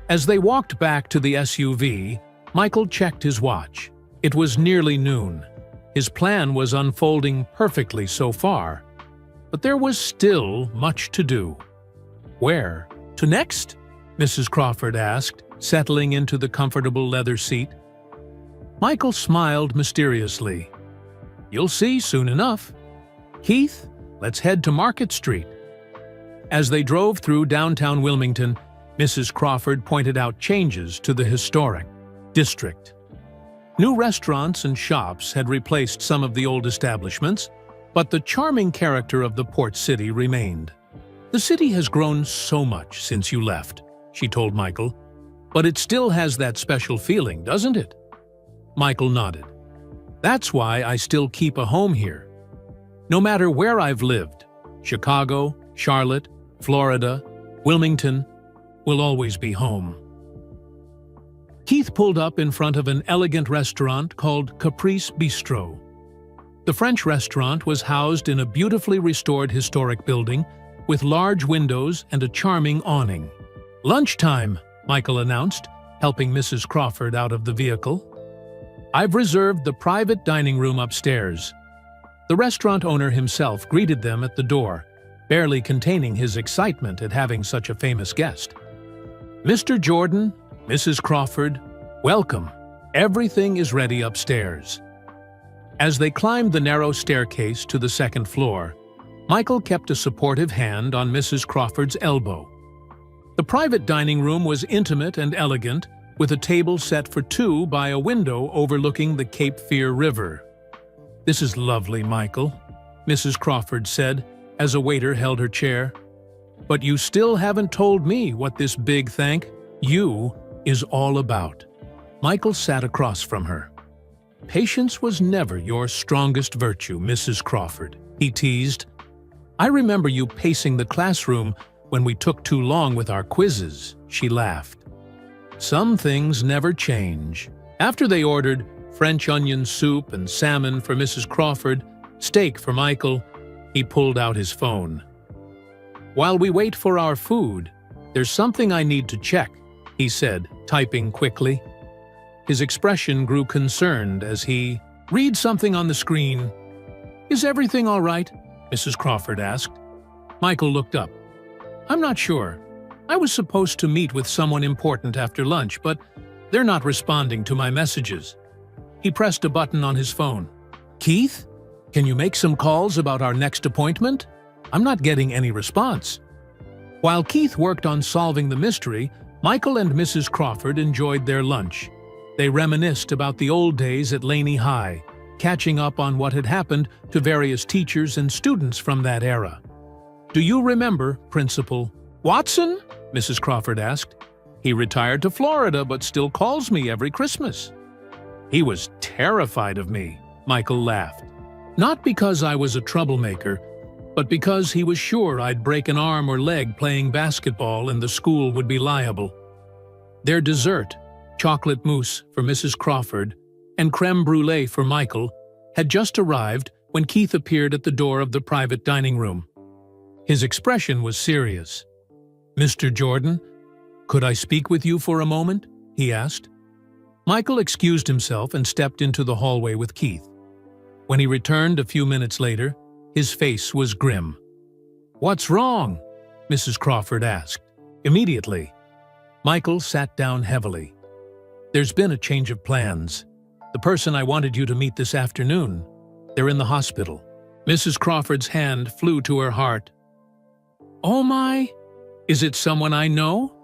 Speaker 1: As they walked back to the SUV, Michael checked his watch. It was nearly noon. His plan was unfolding perfectly so far, but there was still much to do. "Where to next?" Mrs. Crawford asked, settling into the comfortable leather seat. Michael smiled mysteriously. "You'll see soon enough. Keith, let's head to Market Street." As they drove through downtown Wilmington, Mrs. Crawford pointed out changes to the historic district. New restaurants and shops had replaced some of the old establishments, but the charming character of the port city remained. "The city has grown so much since you left," she told Michael, "but it still has that special feeling, doesn't it?" Michael nodded. "That's why I still keep a home here. No matter where I've lived, Chicago, Charlotte, Florida, Wilmington will always be home." Keith pulled up in front of an elegant restaurant called Caprice Bistro. The French restaurant was housed in a beautifully restored historic building with large windows and a charming awning. "Lunchtime," Michael announced, helping Mrs. Crawford out of the vehicle. "I've reserved the private dining room upstairs." The restaurant owner himself greeted them at the door, barely containing his excitement at having such a famous guest. "Mr. Jordan, Mrs. Crawford, welcome. Everything is ready upstairs." As they climbed the narrow staircase to the second floor, Michael kept a supportive hand on Mrs. Crawford's elbow. The private dining room was intimate and elegant, with a table set for two by a window overlooking the Cape Fear River. "This is lovely, Michael," Mrs. Crawford said as a waiter held her chair. "But you still haven't told me what this big thank you is all about." Michael sat across from her. "Patience was never your strongest virtue, Mrs. Crawford," he teased. "I remember you pacing the classroom when we took too long with our quizzes," she laughed. "Some things never change." After they ordered French onion soup and salmon for Mrs. Crawford, steak for Michael, he pulled out his phone. While we wait for our food, there's something I need to check, he said, typing quickly. His expression grew concerned as he read something on the screen. Is everything all right? Mrs. Crawford asked. Michael looked up. I'm not sure. I was supposed to meet with someone important after lunch, but they're not responding to my messages. He pressed a button on his phone. Keith, can you make some calls about our next appointment? I'm not getting any response. While Keith worked on solving the mystery, Michael and Mrs. Crawford enjoyed their lunch. They reminisced about the old days at Laney High, catching up on what had happened to various teachers and students from that era. Do you remember Principal Watson? Mrs. Crawford asked. He retired to Florida but still calls me every Christmas. He was terrified of me, Michael laughed. Not because I was a troublemaker, but because he was sure I'd break an arm or leg playing basketball and the school would be liable. Their dessert, chocolate mousse for Mrs. Crawford and creme brulee for Michael, had just arrived when Keith appeared at the door of the private dining room. His expression was serious. Mr. Jordan, could I speak with you for a moment? He asked. Michael excused himself and stepped into the hallway with Keith. When he returned a few minutes later, his face was grim. What's wrong? Mrs. Crawford asked. Immediately. Michael sat down heavily. There's been a change of plans. The person I wanted you to meet this afternoon, they're in the hospital. Mrs. Crawford's hand flew to her heart. Oh my! Is it someone I know?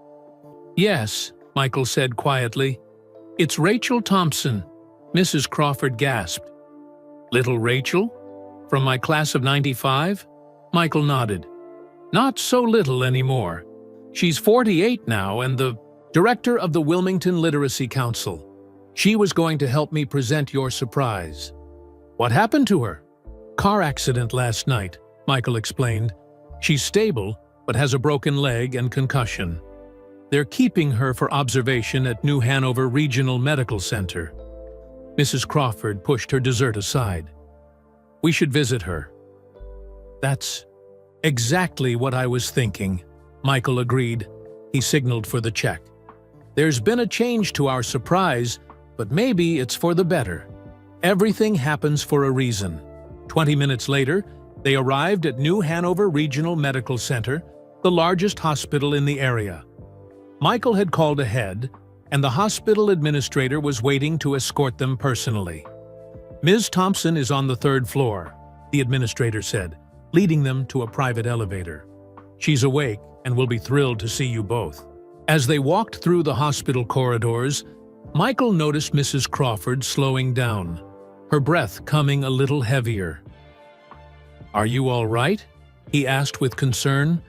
Speaker 1: Yes, Michael said quietly. It's Rachel Thompson. Mrs. Crawford gasped. Little Rachel? From my class of '95? Michael nodded. Not so little anymore. She's 48 now and the director of the Wilmington Literacy Council. She was going to help me present your surprise. What happened to her? Car accident last night, Michael explained. She's stable, but has a broken leg and concussion. They're keeping her for observation at New Hanover Regional Medical Center. Mrs. Crawford pushed her dessert aside. We should visit her. That's exactly what I was thinking, Michael agreed. He signaled for the check. There's been a change to our surprise, but maybe it's for the better. Everything happens for a reason. 20 minutes later, they arrived at New Hanover Regional Medical Center, the largest hospital in the area. Michael had called ahead, and the hospital administrator was waiting to escort them personally. Ms. Thompson is on the 3rd floor, the administrator said, leading them to a private elevator. She's awake and will be thrilled to see you both. As they walked through the hospital corridors, Michael noticed Mrs. Crawford slowing down, her breath coming a little heavier. Are you all right? He asked with concern.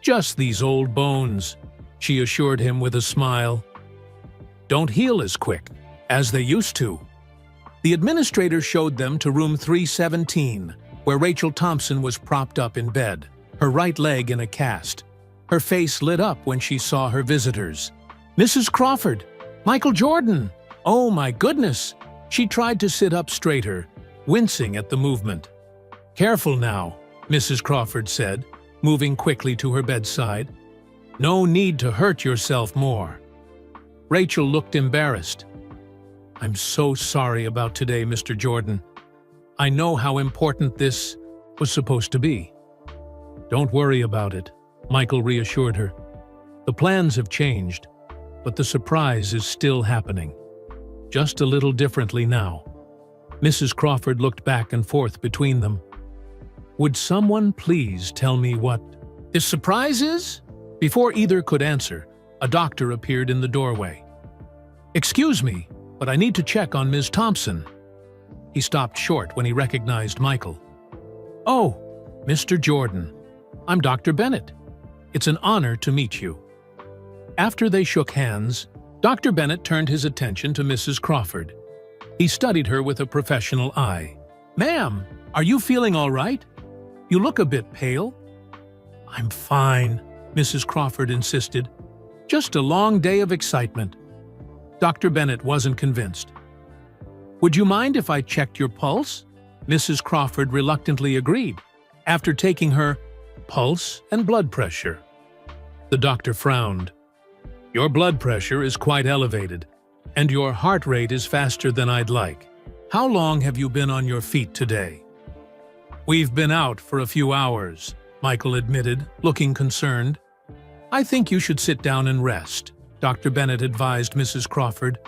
Speaker 1: Just these old bones, she assured him with a smile. Don't heal as quick as they used to. The administrator showed them to room 317, where Rachel Thompson was propped up in bed, her right leg in a cast. Her face lit up when she saw her visitors. Mrs. Crawford! Michael Jordan! Oh my goodness! She tried to sit up straighter, wincing at the movement. Careful now, Mrs. Crawford said, moving quickly to her bedside. No need to hurt yourself more. Rachel looked embarrassed. I'm so sorry about today, Mr. Jordan. I know how important this was supposed to be. Don't worry about it, Michael reassured her. The plans have changed, but the surprise is still happening. Just a little differently now. Mrs. Crawford looked back and forth between them. Would someone please tell me what this surprise is? Before either could answer, a doctor appeared in the doorway. Excuse me, but I need to check on Ms. Thompson. He stopped short when he recognized Michael. Oh, Mr. Jordan. I'm Dr. Bennett. It's an honor to meet you. After they shook hands, Dr. Bennett turned his attention to Mrs. Crawford. He studied her with a professional eye. Ma'am, are you feeling all right? You look a bit pale. I'm fine, Mrs. Crawford insisted. Just a long day of excitement. Dr. Bennett wasn't convinced. Would you mind if I checked your pulse? Mrs. Crawford reluctantly agreed. After taking her pulse and blood pressure. The doctor frowned. Your blood pressure is quite elevated, and your heart rate is faster than I'd like. How long have you been on your feet today? We've been out for a few hours, Michael admitted, looking concerned. I think you should sit down and rest, Dr. Bennett advised Mrs. Crawford.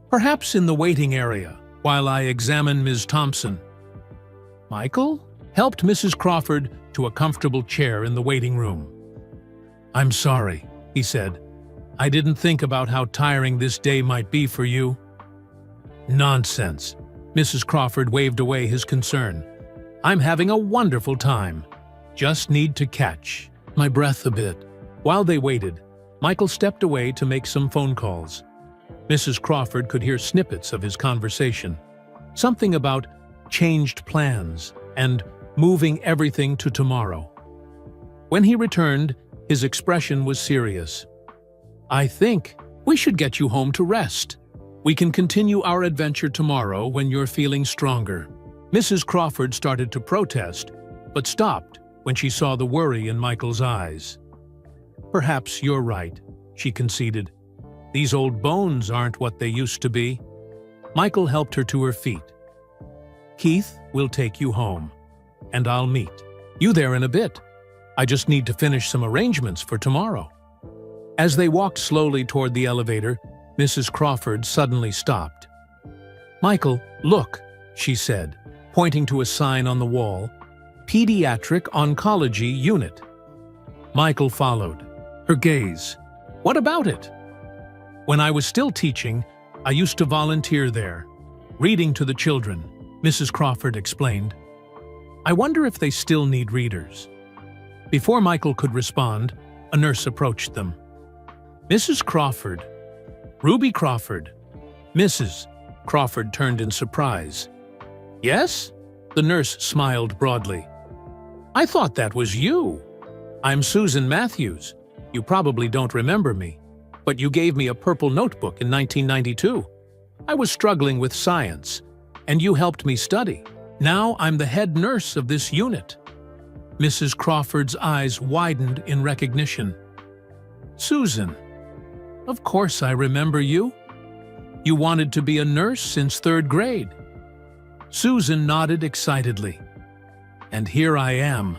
Speaker 1: Perhaps in the waiting area, while I examine Ms. Thompson. Michael helped Mrs. Crawford to a comfortable chair in the waiting room. I'm sorry, he said. I didn't think about how tiring this day might be for you. Nonsense. Mrs. Crawford waved away his concern. I'm having a wonderful time. Just need to catch my breath a bit. While they waited, Michael stepped away to make some phone calls. Mrs. Crawford could hear snippets of his conversation. Something about changed plans and moving everything to tomorrow. When he returned, his expression was serious. I think we should get you home to rest. We can continue our adventure tomorrow when you're feeling stronger. Mrs. Crawford started to protest, but stopped when she saw the worry in Michael's eyes. Perhaps you're right, she conceded. These old bones aren't what they used to be. Michael helped her to her feet. Keith will take you home, and I'll meet you there in a bit. I just need to finish some arrangements for tomorrow. As they walked slowly toward the elevator, Mrs. Crawford suddenly stopped. Michael, look, she said, pointing to a sign on the wall, Pediatric Oncology Unit. Michael followed, her gaze. What about it? When I was still teaching, I used to volunteer there, reading to the children, Mrs. Crawford explained. I wonder if they still need readers. Before Michael could respond, a nurse approached them. Mrs. Crawford. Ruby Crawford. Mrs. Crawford turned in surprise. Yes? The nurse smiled broadly. I thought that was you. I'm Susan Matthews. You probably don't remember me, but you gave me a purple notebook in 1992. I was struggling with science, and you helped me study. Now I'm the head nurse of this unit. Mrs. Crawford's eyes widened in recognition. Susan, of course I remember you. You wanted to be a nurse since 3rd grade. Susan nodded excitedly. And here I am.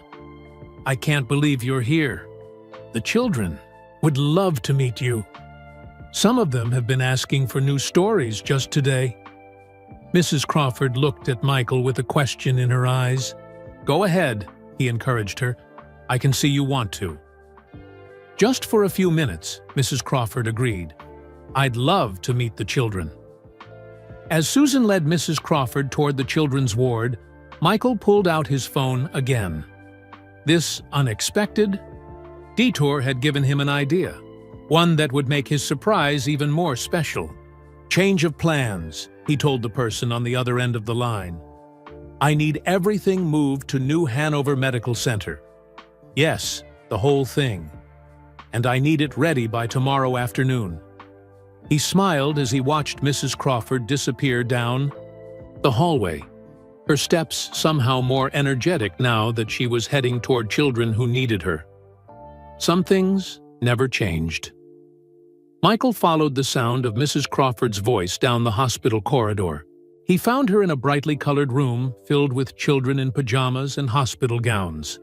Speaker 1: I can't believe you're here. The children would love to meet you. Some of them have been asking for new stories just today. Mrs. Crawford looked at Michael with a question in her eyes. Go ahead, he encouraged her. I can see you want to. Just for a few minutes, Mrs. Crawford agreed. I'd love to meet the children. As Susan led Mrs. Crawford toward the children's ward, Michael pulled out his phone again. This unexpected detour had given him an idea, one that would make his surprise even more special. Change of plans, he told the person on the other end of the line. I need everything moved to New Hanover Medical Center. Yes, the whole thing. And I need it ready by tomorrow afternoon. He smiled as he watched Mrs. Crawford disappear down the hallway, her steps somehow more energetic now that she was heading toward children who needed her. Some things never changed. Michael followed the sound of Mrs. Crawford's voice down the hospital corridor. He found her in a brightly colored room filled with children in pajamas and hospital gowns.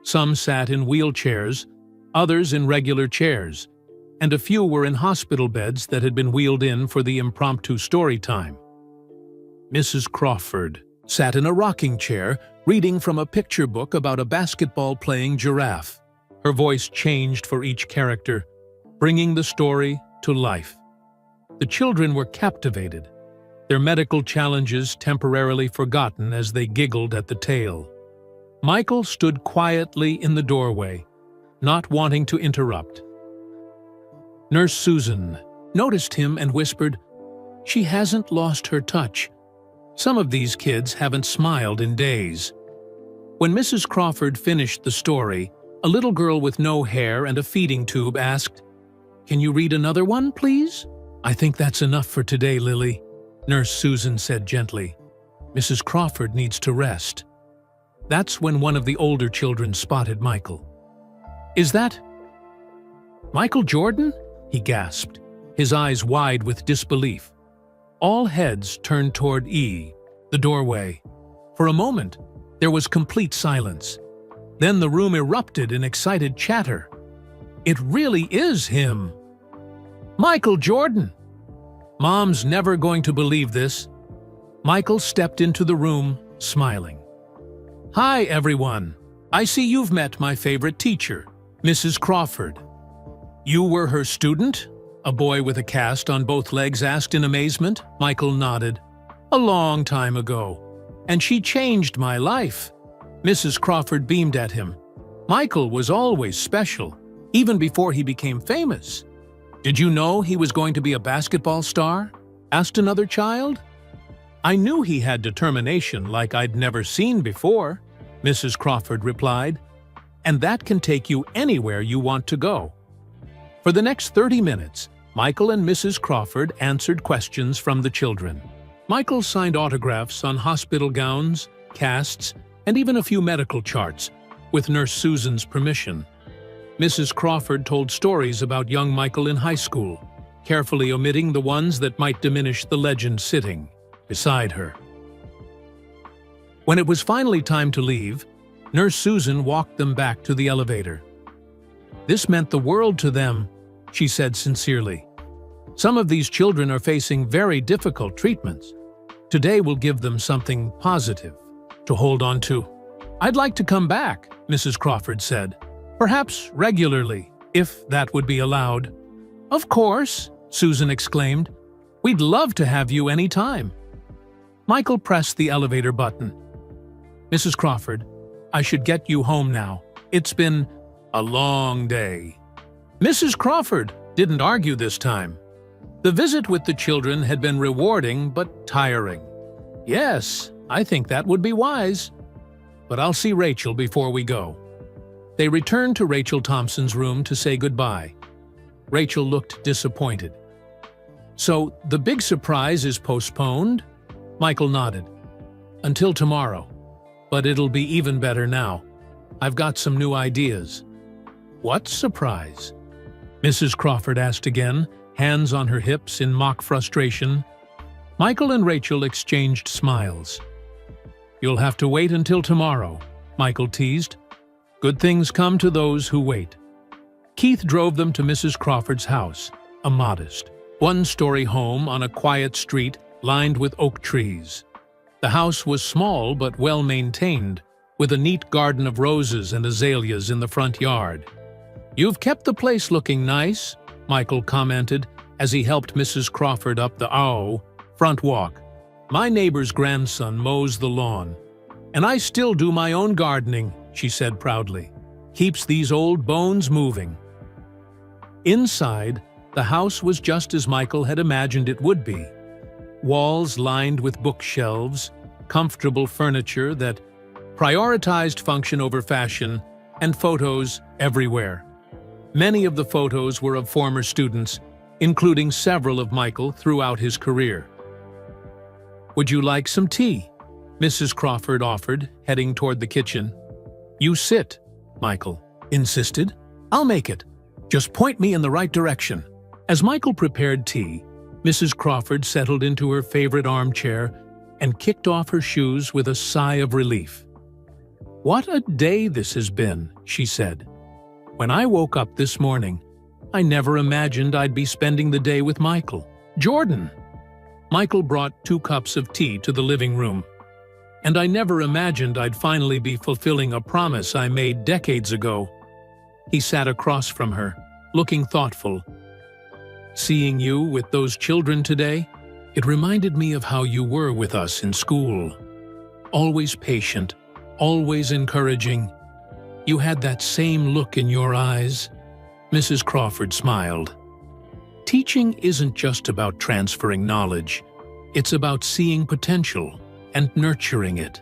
Speaker 1: Some sat in wheelchairs, others in regular chairs, and a few were in hospital beds that had been wheeled in for the impromptu story time. Mrs. Crawford sat in a rocking chair, reading from a picture book about a basketball-playing giraffe. Her voice changed for each character, bringing the story to life. The children were captivated, their medical challenges temporarily forgotten as they giggled at the tale. Michael stood quietly in the doorway, not wanting to interrupt. Nurse Susan noticed him and whispered, "She hasn't lost her touch. Some of these kids haven't smiled in days." When Mrs. Crawford finished the story, a little girl with no hair and a feeding tube asked, "Can you read another one, please?" "I think that's enough for today, Lily," Nurse Susan said gently. "Mrs. Crawford needs to rest." That's when one of the older children spotted Michael. "Is that Michael Jordan?" he gasped, his eyes wide with disbelief. All heads turned toward the doorway. For a moment, there was complete silence. Then the room erupted in excited chatter. "It really is him! Michael Jordan! Mom's never going to believe this." Michael stepped into the room, smiling. "Hi, everyone. I see you've met my favorite teacher, Mrs. Crawford." "You were her student?" a boy with a cast on both legs asked in amazement. Michael nodded. "A long time ago. And she changed my life." Mrs. Crawford beamed at him. "Michael was always special, even before he became famous." "Did you know he was going to be a basketball star?" asked another child. "I knew he had determination like I'd never seen before," Mrs. Crawford replied. "And that can take you anywhere you want to go." For the next 30 minutes, Michael and Mrs. Crawford answered questions from the children. Michael signed autographs on hospital gowns, casts, and even a few medical charts, with Nurse Susan's permission. Mrs. Crawford told stories about young Michael in high school, carefully omitting the ones that might diminish the legend sitting beside her. When it was finally time to leave, Nurse Susan walked them back to the elevator. "This meant the world to them," she said sincerely. "Some of these children are facing very difficult treatments. Today will give them something positive to hold on to." "I'd like to come back," Mrs. Crawford said. "Perhaps regularly, if that would be allowed." "Of course," Susan exclaimed. "We'd love to have you any time." Michael pressed the elevator button. "Mrs. Crawford, I should get you home now. It's been a long day." Mrs. Crawford didn't argue this time. The visit with the children had been rewarding but tiring. "Yes, I think that would be wise. But I'll see Rachel before we go." They returned to Rachel Thompson's room to say goodbye. Rachel looked disappointed. "So the big surprise is postponed?" Michael nodded. "Until tomorrow. But it'll be even better now. I've got some new ideas." "What surprise?" Mrs. Crawford asked again, hands on her hips in mock frustration. Michael and Rachel exchanged smiles. "You'll have to wait until tomorrow," Michael teased. "Good things come to those who wait." Keith drove them to Mrs. Crawford's house, a modest, one-story home on a quiet street lined with oak trees. The house was small but well-maintained, with a neat garden of roses and azaleas in the front yard. "You've kept the place looking nice," Michael commented as he helped Mrs. Crawford up the front walk. "My neighbor's grandson mows the lawn, and I still do my own gardening," she said proudly. "Keeps these old bones moving." Inside, the house was just as Michael had imagined it would be. Walls lined with bookshelves, comfortable furniture that prioritized function over fashion, and photos everywhere. Many of the photos were of former students, including several of Michael throughout his career. "Would you like some tea?" Mrs. Crawford offered, heading toward the kitchen. "You sit," Michael insisted. "I'll make it. Just point me in the right direction." As Michael prepared tea, Mrs. Crawford settled into her favorite armchair and kicked off her shoes with a sigh of relief. "What a day this has been," she said. "When I woke up this morning, I never imagined I'd be spending the day with Michael Jordan." Michael brought 2 cups of tea to the living room. "And I never imagined I'd finally be fulfilling a promise I made decades ago." He sat across from her, looking thoughtful. "Seeing you with those children today, it reminded me of how you were with us in school. Always patient, always encouraging. You had that same look in your eyes." Mrs. Crawford smiled. "Teaching isn't just about transferring knowledge. It's about seeing potential and nurturing it."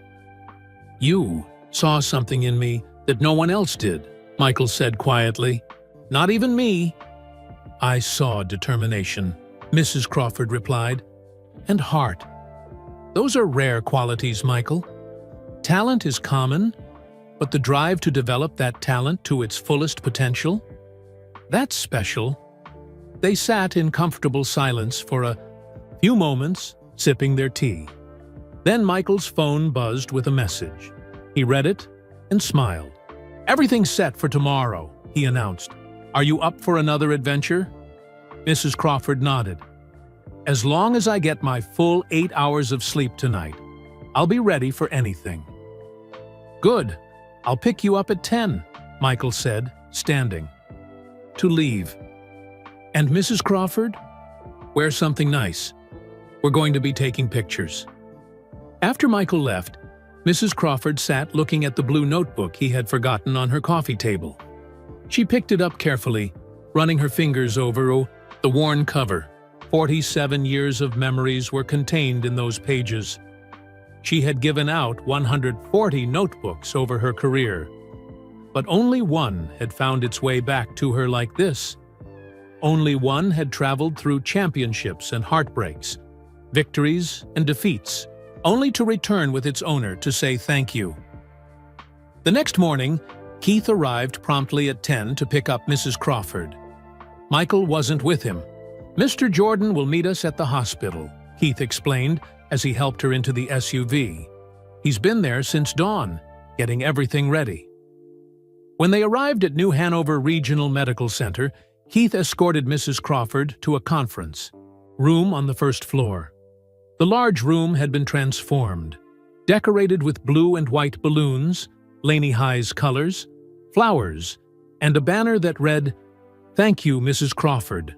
Speaker 1: "You saw something in me that no one else did," Michael said quietly. "Not even me." "I saw determination," Mrs. Crawford replied, "and heart. Those are rare qualities, Michael." Talent is common, but the drive to develop that talent to its fullest potential? That's special. They sat in comfortable silence for a few moments, sipping their tea. Then Michael's phone buzzed with a message. He read it and smiled. "Everything's set for tomorrow," he announced. "Are you up for another adventure?" Mrs. Crawford nodded. "As long as I get my full 8 hours of sleep tonight, I'll be ready for anything." "Good. I'll pick you up at 10, Michael said, standing. To leave. "And Mrs. Crawford?" "Wear something nice. We're going to be taking pictures." After Michael left, Mrs. Crawford sat looking at the blue notebook he had forgotten on her coffee table. She picked it up carefully, running her fingers over the worn cover. 47 years of memories were contained in those pages. She had given out 140 notebooks over her career, but only one had found its way back to her like this. Only one had traveled through championships and heartbreaks, victories and defeats, only to return with its owner to say thank you. The next morning, Keith arrived promptly at 10 to pick up Mrs. Crawford. Michael wasn't with him. "Mr. Jordan will meet us at the hospital," Keith explained as he helped her into the SUV. "He's been there since dawn, getting everything ready." When they arrived at New Hanover Regional Medical Center, Keith escorted Mrs. Crawford to a conference room on the first floor. The large room had been transformed, decorated with blue and white balloons, Laney High's colors, flowers, and a banner that read, "Thank you, Mrs. Crawford."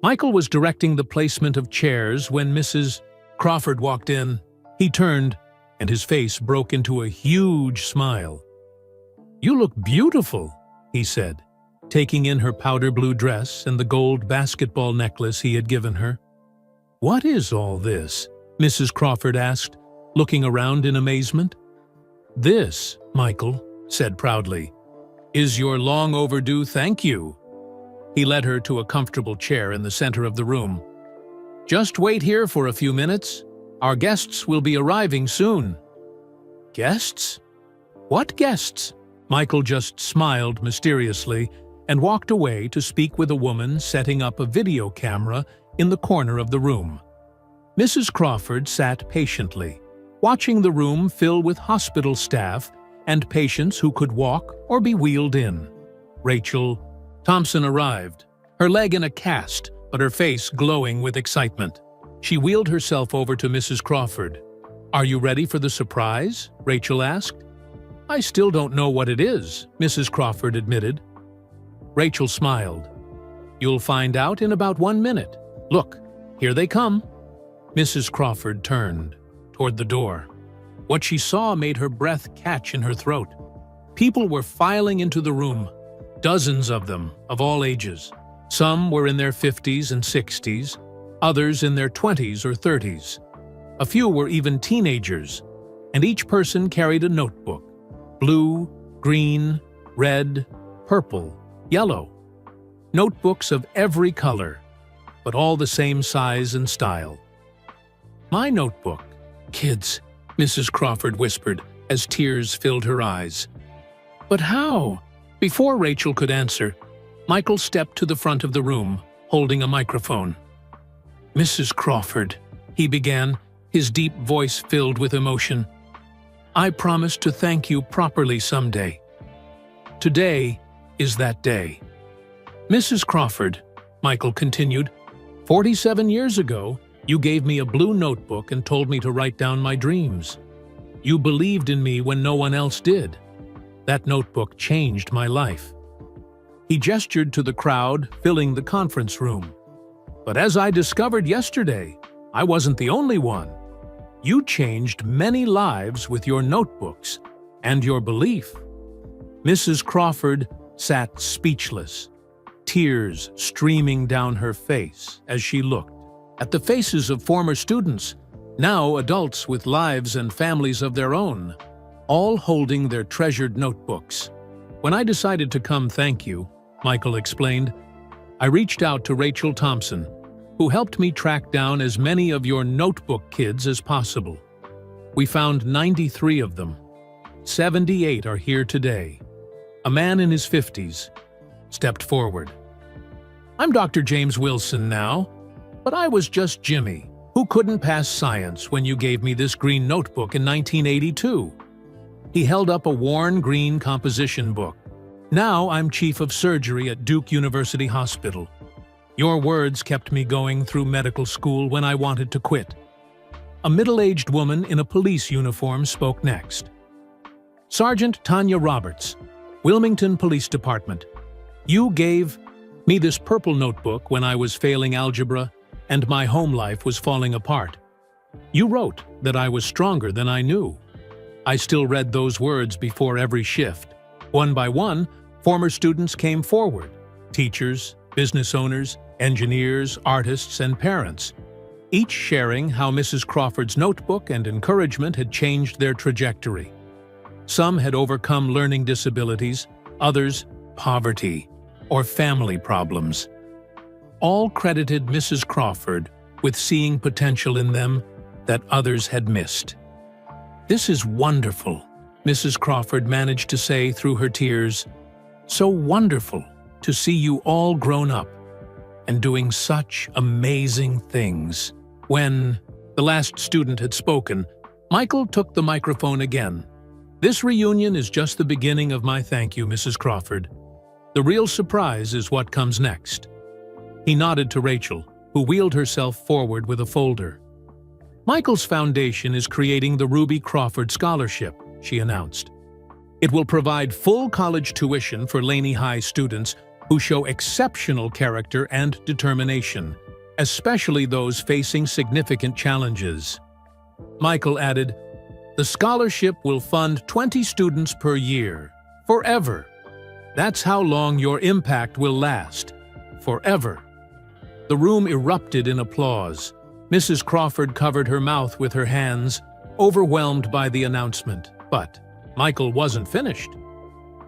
Speaker 1: Michael was directing the placement of chairs when Mrs. Crawford walked in. He turned, and his face broke into a huge smile. "You look beautiful," he said, taking in her powder blue dress and the gold basketball necklace he had given her. "What is all this?" Mrs. Crawford asked, looking around in amazement. "This," Michael said proudly, "is your long overdue thank you." He led her to a comfortable chair in the center of the room. "Just wait here for a few minutes. Our guests will be arriving soon." "Guests? What guests?" Michael just smiled mysteriously and walked away to speak with a woman setting up a video camera in the corner of the room. Mrs. Crawford sat patiently, watching the room fill with hospital staff and patients who could walk or be wheeled in. Rachel Thompson arrived, her leg in a cast, but her face glowing with excitement. She wheeled herself over to Mrs. Crawford. "Are you ready for the surprise?" Rachel asked. "I still don't know what it is," Mrs. Crawford admitted. Rachel smiled. "You'll find out in about 1 minute. Look, here they come." Mrs. Crawford turned toward the door. What she saw made her breath catch in her throat. People were filing into the room, dozens of them, of all ages. Some were in their 50s and 60s, others in their 20s or 30s. A few were even teenagers, and each person carried a notebook. Blue, green, red, purple, yellow. Notebooks of every color, but all the same size and style. "My notebook, kids," Mrs. Crawford whispered as tears filled her eyes. "But how?" Before Rachel could answer, Michael stepped to the front of the room, holding a microphone. "Mrs. Crawford," he began, his deep voice filled with emotion, "I promise to thank you properly someday. Today is that day." "Mrs. Crawford," Michael continued, 47 years ago, you gave me a blue notebook and told me to write down my dreams. You believed in me when no one else did. That notebook changed my life." He gestured to the crowd filling the conference room. "But as I discovered yesterday, I wasn't the only one. You changed many lives with your notebooks and your belief." Mrs. Crawford sat speechless, tears streaming down her face as she looked at the faces of former students, now adults with lives and families of their own, all holding their treasured notebooks. "When I decided to come thank you," Michael explained, "I reached out to Rachel Thompson, who helped me track down as many of your notebook kids as possible. We found 93 of them. 78 are here today. A man in his 50s stepped forward. I'm Dr. James Wilson now, but I was just Jimmy, who couldn't pass science when you gave me this green notebook in 1982. He held up a worn green composition book. Now I'm chief of surgery at Duke University Hospital. Your words kept me going through medical school when I wanted to quit. A middle-aged woman in a police uniform spoke next. Sergeant Tanya Roberts, Wilmington Police Department. You gave me this purple notebook when I was failing algebra and my home life was falling apart. You wrote that I was stronger than I knew. I still read those words before every shift. One by one, former students came forward. Teachers, business owners, engineers, artists, and parents. Each sharing how Mrs. Crawford's notebook and encouragement had changed their trajectory. Some had overcome learning disabilities, others poverty or family problems. All credited Mrs. Crawford with seeing potential in them that others had missed. This is wonderful, Mrs. Crawford managed to say through her tears. So wonderful to see you all grown up and doing such amazing things. When the last student had spoken, Michael took the microphone again. This reunion is just the beginning of my thank you, Mrs. Crawford. The real surprise is what comes next. He nodded to Rachel, who wheeled herself forward with a folder. Michael's foundation is creating the Ruby Crawford Scholarship, she announced. It will provide full college tuition for Laney High students who show exceptional character and determination, especially those facing significant challenges. Michael added, the scholarship will fund 20 students per year, forever. That's how long your impact will last, forever. The room erupted in applause. Mrs. Crawford covered her mouth with her hands, overwhelmed by the announcement. But Michael wasn't finished.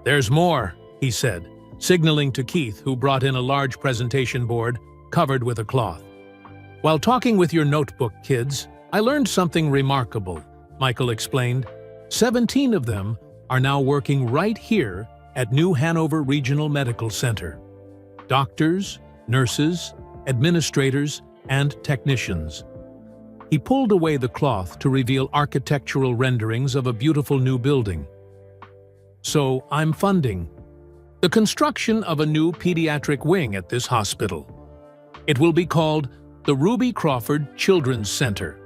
Speaker 1: There's more, he said, signaling to Keith, who brought in a large presentation board covered with a cloth. While talking with your notebook, kids, I learned something remarkable, Michael explained. 17 of them are now working right here at New Hanover Regional Medical Center. Doctors, nurses, administrators, and technicians. He pulled away the cloth to reveal architectural renderings of a beautiful new building. So I'm funding the construction of a new pediatric wing at this hospital. It will be called the Ruby Crawford Children's Center.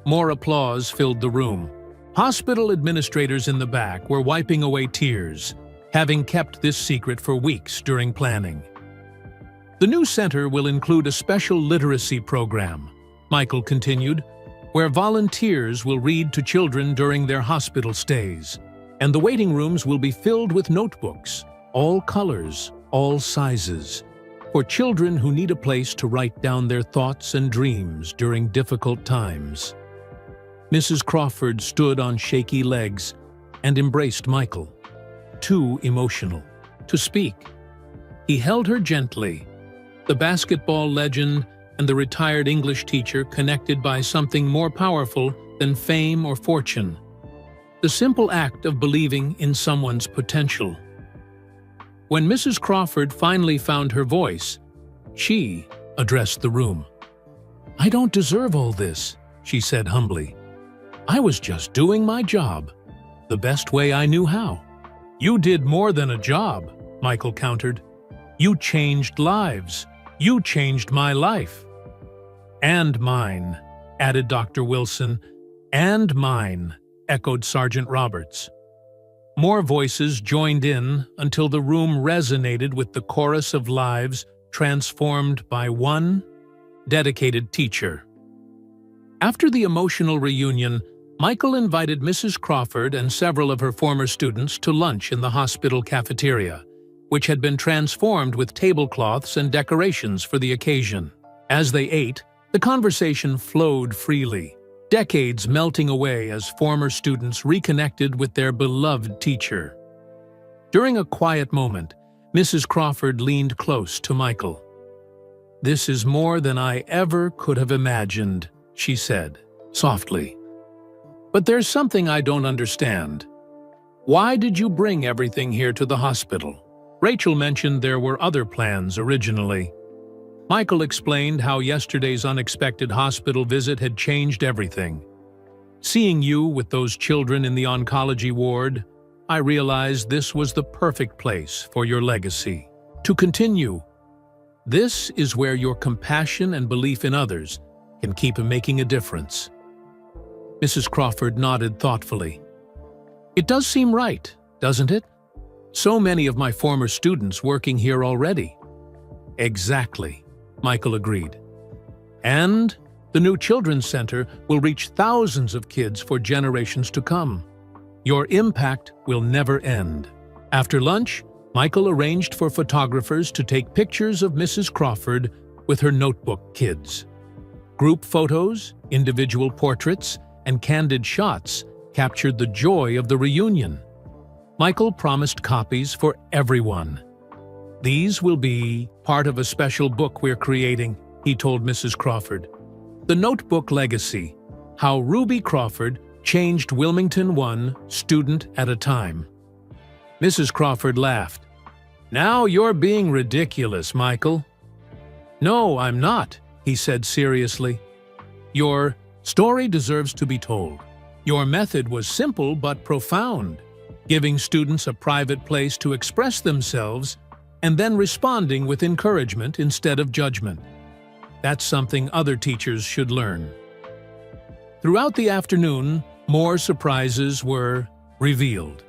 Speaker 1: More applause filled the room. Hospital administrators in the back were wiping away tears, having kept this secret for weeks during planning. The new center will include a special literacy program, Michael continued, where volunteers will read to children during their hospital stays, and the waiting rooms will be filled with notebooks, all colors, all sizes, for children who need a place to write down their thoughts and dreams during difficult times. Mrs. Crawford stood on shaky legs and embraced Michael, too emotional to speak. He held her gently, the basketball legend and the retired English teacher connected by something more powerful than fame or fortune. The simple act of believing in someone's potential. When Mrs. Crawford finally found her voice, she addressed the room. I don't deserve all this, she said humbly. I was just doing my job, the best way I knew how. You did more than a job, Michael countered. You changed lives. You changed my life. And mine, added Dr. Wilson. And mine, echoed Sergeant Roberts. More voices joined in until the room resonated with the chorus of lives transformed by one dedicated teacher. After the emotional reunion, Michael invited Mrs. Crawford and several of her former students to lunch in the hospital cafeteria, which had been transformed with tablecloths and decorations for the occasion. As they ate, the conversation flowed freely, decades melting away as former students reconnected with their beloved teacher. During a quiet moment, Mrs. Crawford leaned close to Michael. This is more than I ever could have imagined, she said, softly. But there's something I don't understand. Why did you bring everything here to the hospital? Rachel mentioned there were other plans originally. Michael explained how yesterday's unexpected hospital visit had changed everything. Seeing you with those children in the oncology ward, I realized this was the perfect place for your legacy. To continue, this is where your compassion and belief in others can keep making a difference. Mrs. Crawford nodded thoughtfully. It does seem right, doesn't it? So many of my former students working here already. Exactly, Michael agreed. And the new Children's Center will reach thousands of kids for generations to come. Your impact will never end. After lunch, Michael arranged for photographers to take pictures of Mrs. Crawford with her notebook kids. Group photos, individual portraits, and candid shots captured the joy of the reunion. Michael promised copies for everyone. These will be part of a special book we're creating, he told Mrs. Crawford. The Notebook Legacy: How Ruby Crawford Changed Wilmington one Student at a Time. Mrs. Crawford laughed. Now you're being ridiculous, Michael. No, I'm not, he said seriously. Your story deserves to be told. Your method was simple but profound, giving students a private place to express themselves and then responding with encouragement instead of judgment. That's something other teachers should learn. Throughout the afternoon, more surprises were revealed.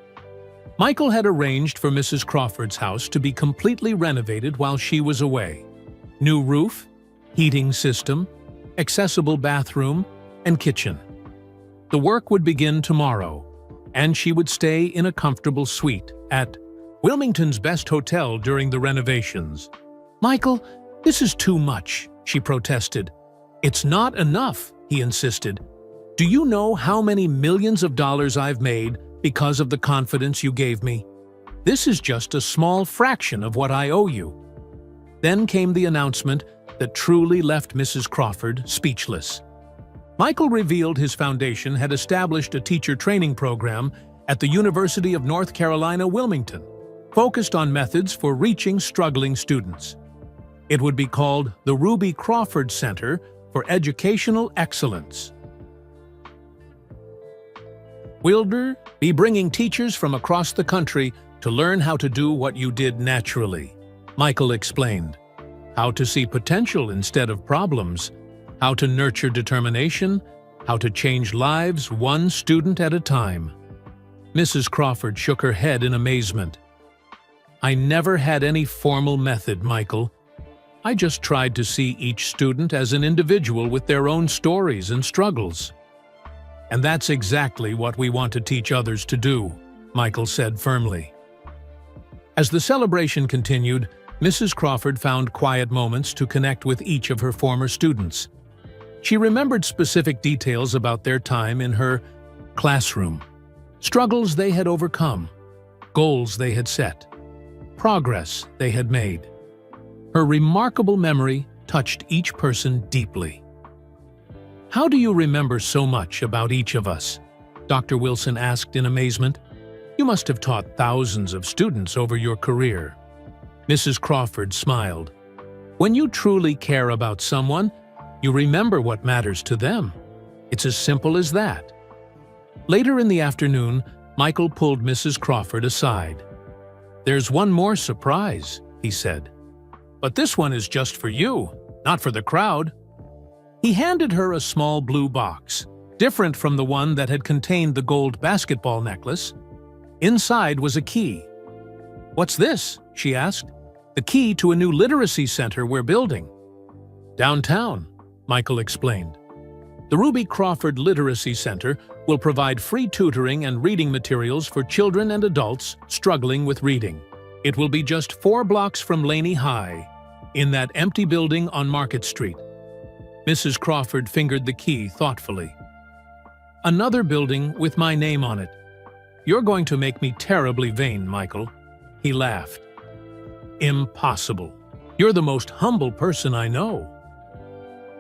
Speaker 1: Michael had arranged for Mrs. Crawford's house to be completely renovated while she was away. New roof, heating system, accessible bathroom, and kitchen. The work would begin tomorrow, and she would stay in a comfortable suite at Wilmington's best hotel during the renovations. Michael, this is too much, she protested. It's not enough, he insisted. Do you know how many millions of dollars I've made because of the confidence you gave me? This is just a small fraction of what I owe you. Then came the announcement that truly left Mrs. Crawford speechless. Michael revealed his foundation had established a teacher training program at the University of North Carolina, Wilmington, focused on methods for reaching struggling students. It would be called the Ruby Crawford Center for Educational Excellence. We'll be bringing teachers from across the country to learn how to do what you did naturally, Michael explained. How to see potential instead of problems, how to nurture determination, how to change lives one student at a time. Mrs. Crawford shook her head in amazement. I never had any formal method, Michael. I just tried to see each student as an individual with their own stories and struggles. And that's exactly what we want to teach others to do, Michael said firmly. As the celebration continued, Mrs. Crawford found quiet moments to connect with each of her former students. She remembered specific details about their time in her classroom, struggles they had overcome, goals they had set, progress they had made. Her remarkable memory touched each person deeply. How do you remember so much about each of us? Dr. Wilson asked in amazement. You must have taught thousands of students over your career. Mrs. Crawford smiled. When you truly care about someone, you remember what matters to them. It's as simple as that. Later in the afternoon, Michael pulled Mrs. Crawford aside. There's one more surprise, he said. But this one is just for you, not for the crowd. He handed her a small blue box, different from the one that had contained the gold basketball necklace. Inside was a key. What's this? She asked. The key to a new literacy center we're building. Downtown, Michael explained. The Ruby Crawford Literacy Center will provide free tutoring and reading materials for children and adults struggling with reading. It will be just 4 blocks from Laney High, in that empty building on Market Street. Mrs. Crawford fingered the key thoughtfully. Another building with my name on it. You're going to make me terribly vain, Michael. He laughed. Impossible. You're the most humble person I know.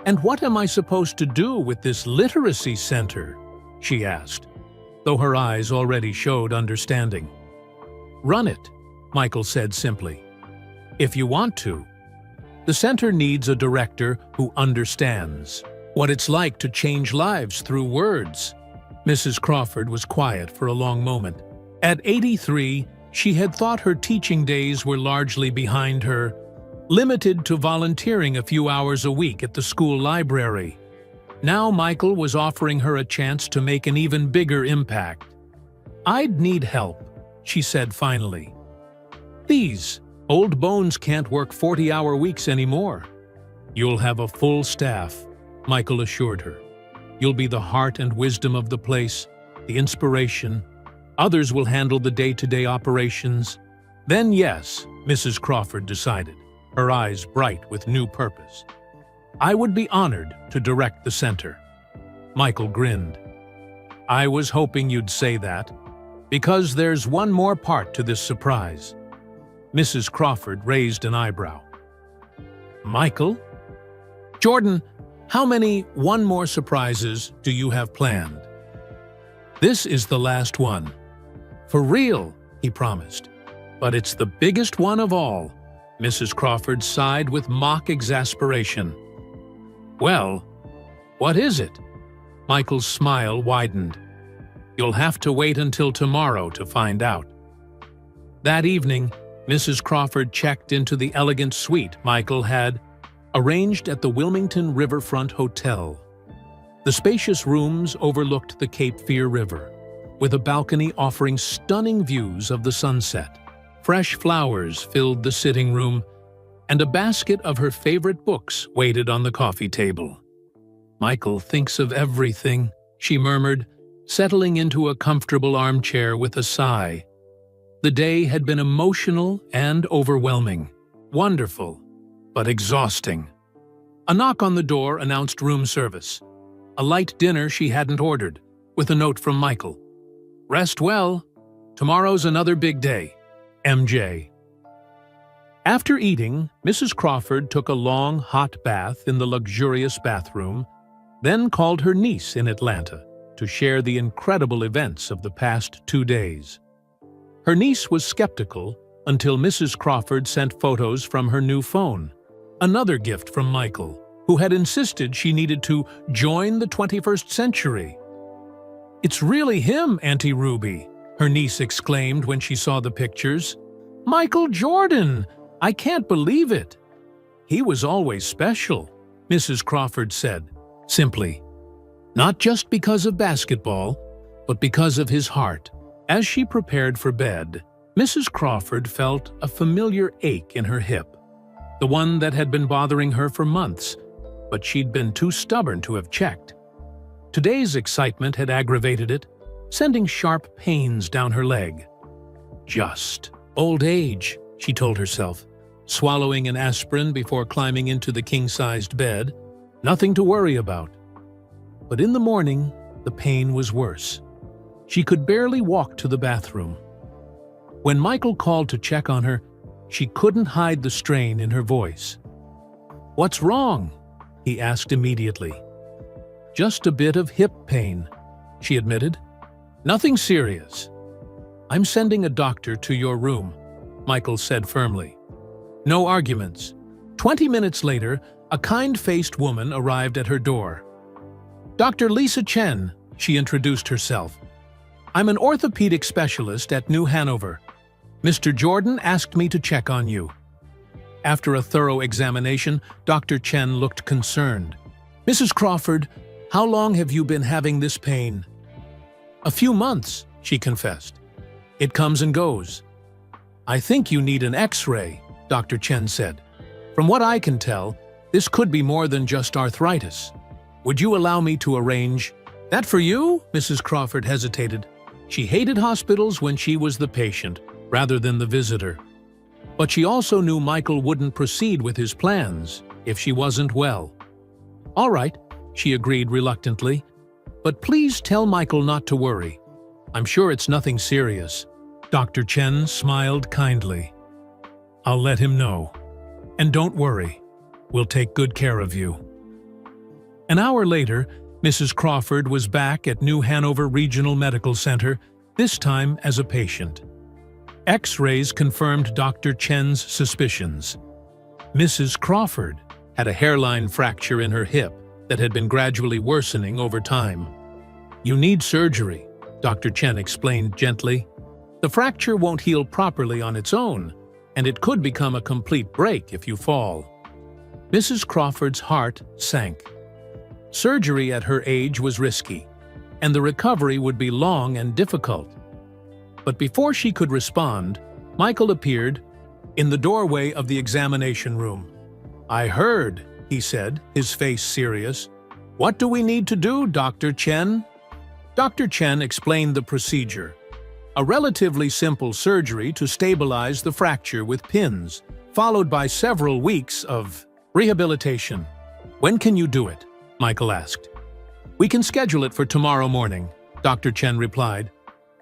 Speaker 1: And what am I supposed to do with this literacy center? she asked, though her eyes already showed understanding. "Run it," Michael said simply. "If you want to. The center needs a director who understands what it's like to change lives through words." Mrs. Crawford was quiet for a long moment. At 83, she had thought her teaching days were largely behind her, limited to volunteering a few hours a week at the school library. Now Michael was offering her a chance to make an even bigger impact. "I'd need help," she said finally. "These old bones can't work 40-hour weeks anymore." "You'll have a full staff," Michael assured her. "You'll be the heart and wisdom of the place, the inspiration. Others will handle the day-to-day operations." "Then yes," Mrs. Crawford decided, her eyes bright with new purpose. "I would be honored to direct the center." Michael grinned. "I was hoping you'd say that, because there's one more part to this surprise." Mrs. Crawford raised an eyebrow. "Michael? Jordan, how many one more surprises do you have planned?" "This is the last one." "For real," he promised. "But it's the biggest one of all." Mrs. Crawford sighed with mock exasperation. "Well, what is it?" Michael's smile widened. "You'll have to wait until tomorrow to find out." That evening, Mrs. Crawford checked into the elegant suite Michael had arranged at the Wilmington Riverfront Hotel. The spacious rooms overlooked the Cape Fear River, with a balcony offering stunning views of the sunset. Fresh flowers filled the sitting room, and a basket of her favorite books waited on the coffee table. "Michael thinks of everything," she murmured, settling into a comfortable armchair with a sigh. The day had been emotional and overwhelming. Wonderful, but exhausting. A knock on the door announced room service. A light dinner she hadn't ordered, with a note from Michael. "Rest well. Tomorrow's another big day. MJ." After eating, Mrs. Crawford took a long, hot bath in the luxurious bathroom, then called her niece in Atlanta to share the incredible events of the past 2 days. Her niece was skeptical until Mrs. Crawford sent photos from her new phone, another gift from Michael, who had insisted she needed to join the 21st century. "It's really him, Auntie Ruby," her niece exclaimed when she saw the pictures. "Michael Jordan! I can't believe it." "He was always special," Mrs. Crawford said, simply. "Not just because of basketball, but because of his heart." As she prepared for bed, Mrs. Crawford felt a familiar ache in her hip, the one that had been bothering her for months, but she'd been too stubborn to have checked. Today's excitement had aggravated it, sending sharp pains down her leg. "Just old age," she told herself, swallowing an aspirin before climbing into the king-sized bed. Nothing to worry about. But in the morning, the pain was worse. She could barely walk to the bathroom. When Michael called to check on her, she couldn't hide the strain in her voice. "What's wrong?" he asked immediately. "Just a bit of hip pain," she admitted. "Nothing serious." "I'm sending a doctor to your room," Michael said firmly. No arguments. 20 minutes later, a kind-faced woman arrived at her door. "Dr. Lisa Chen," she introduced herself. "I'm an orthopedic specialist at New Hanover. Mr. Jordan asked me to check on you." After a thorough examination, Dr. Chen looked concerned. "Mrs. Crawford, how long have you been having this pain?" "A few months," she confessed. "It comes and goes." "I think you need an X-ray," Dr. Chen said. "From what I can tell, this could be more than just arthritis. Would you allow me to arrange?" "That for you?" Mrs. Crawford hesitated. She hated hospitals when she was the patient, rather than the visitor. But she also knew Michael wouldn't proceed with his plans if she wasn't well. "All right," she agreed reluctantly. "But please tell Michael not to worry. I'm sure it's nothing serious." Dr. Chen smiled kindly. "I'll let him know. And don't worry, we'll take good care of you." An hour later, Mrs. Crawford was back at New Hanover Regional Medical Center, this time as a patient. X-rays confirmed Dr. Chen's suspicions. Mrs. Crawford had a hairline fracture in her hip that had been gradually worsening over time. "You need surgery," Dr. Chen explained gently. "The fracture won't heal properly on its own, and it could become a complete break if you fall." Mrs. Crawford's heart sank. Surgery at her age was risky, and the recovery would be long and difficult. But before she could respond, Michael appeared in the doorway of the examination room. "I heard," he said, his face serious. "What do we need to do, Dr. Chen?" Dr. Chen explained the procedure. A relatively simple surgery to stabilize the fracture with pins, followed by several weeks of rehabilitation. "When can you do it?" Michael asked. "We can schedule it for tomorrow morning," Dr. Chen replied.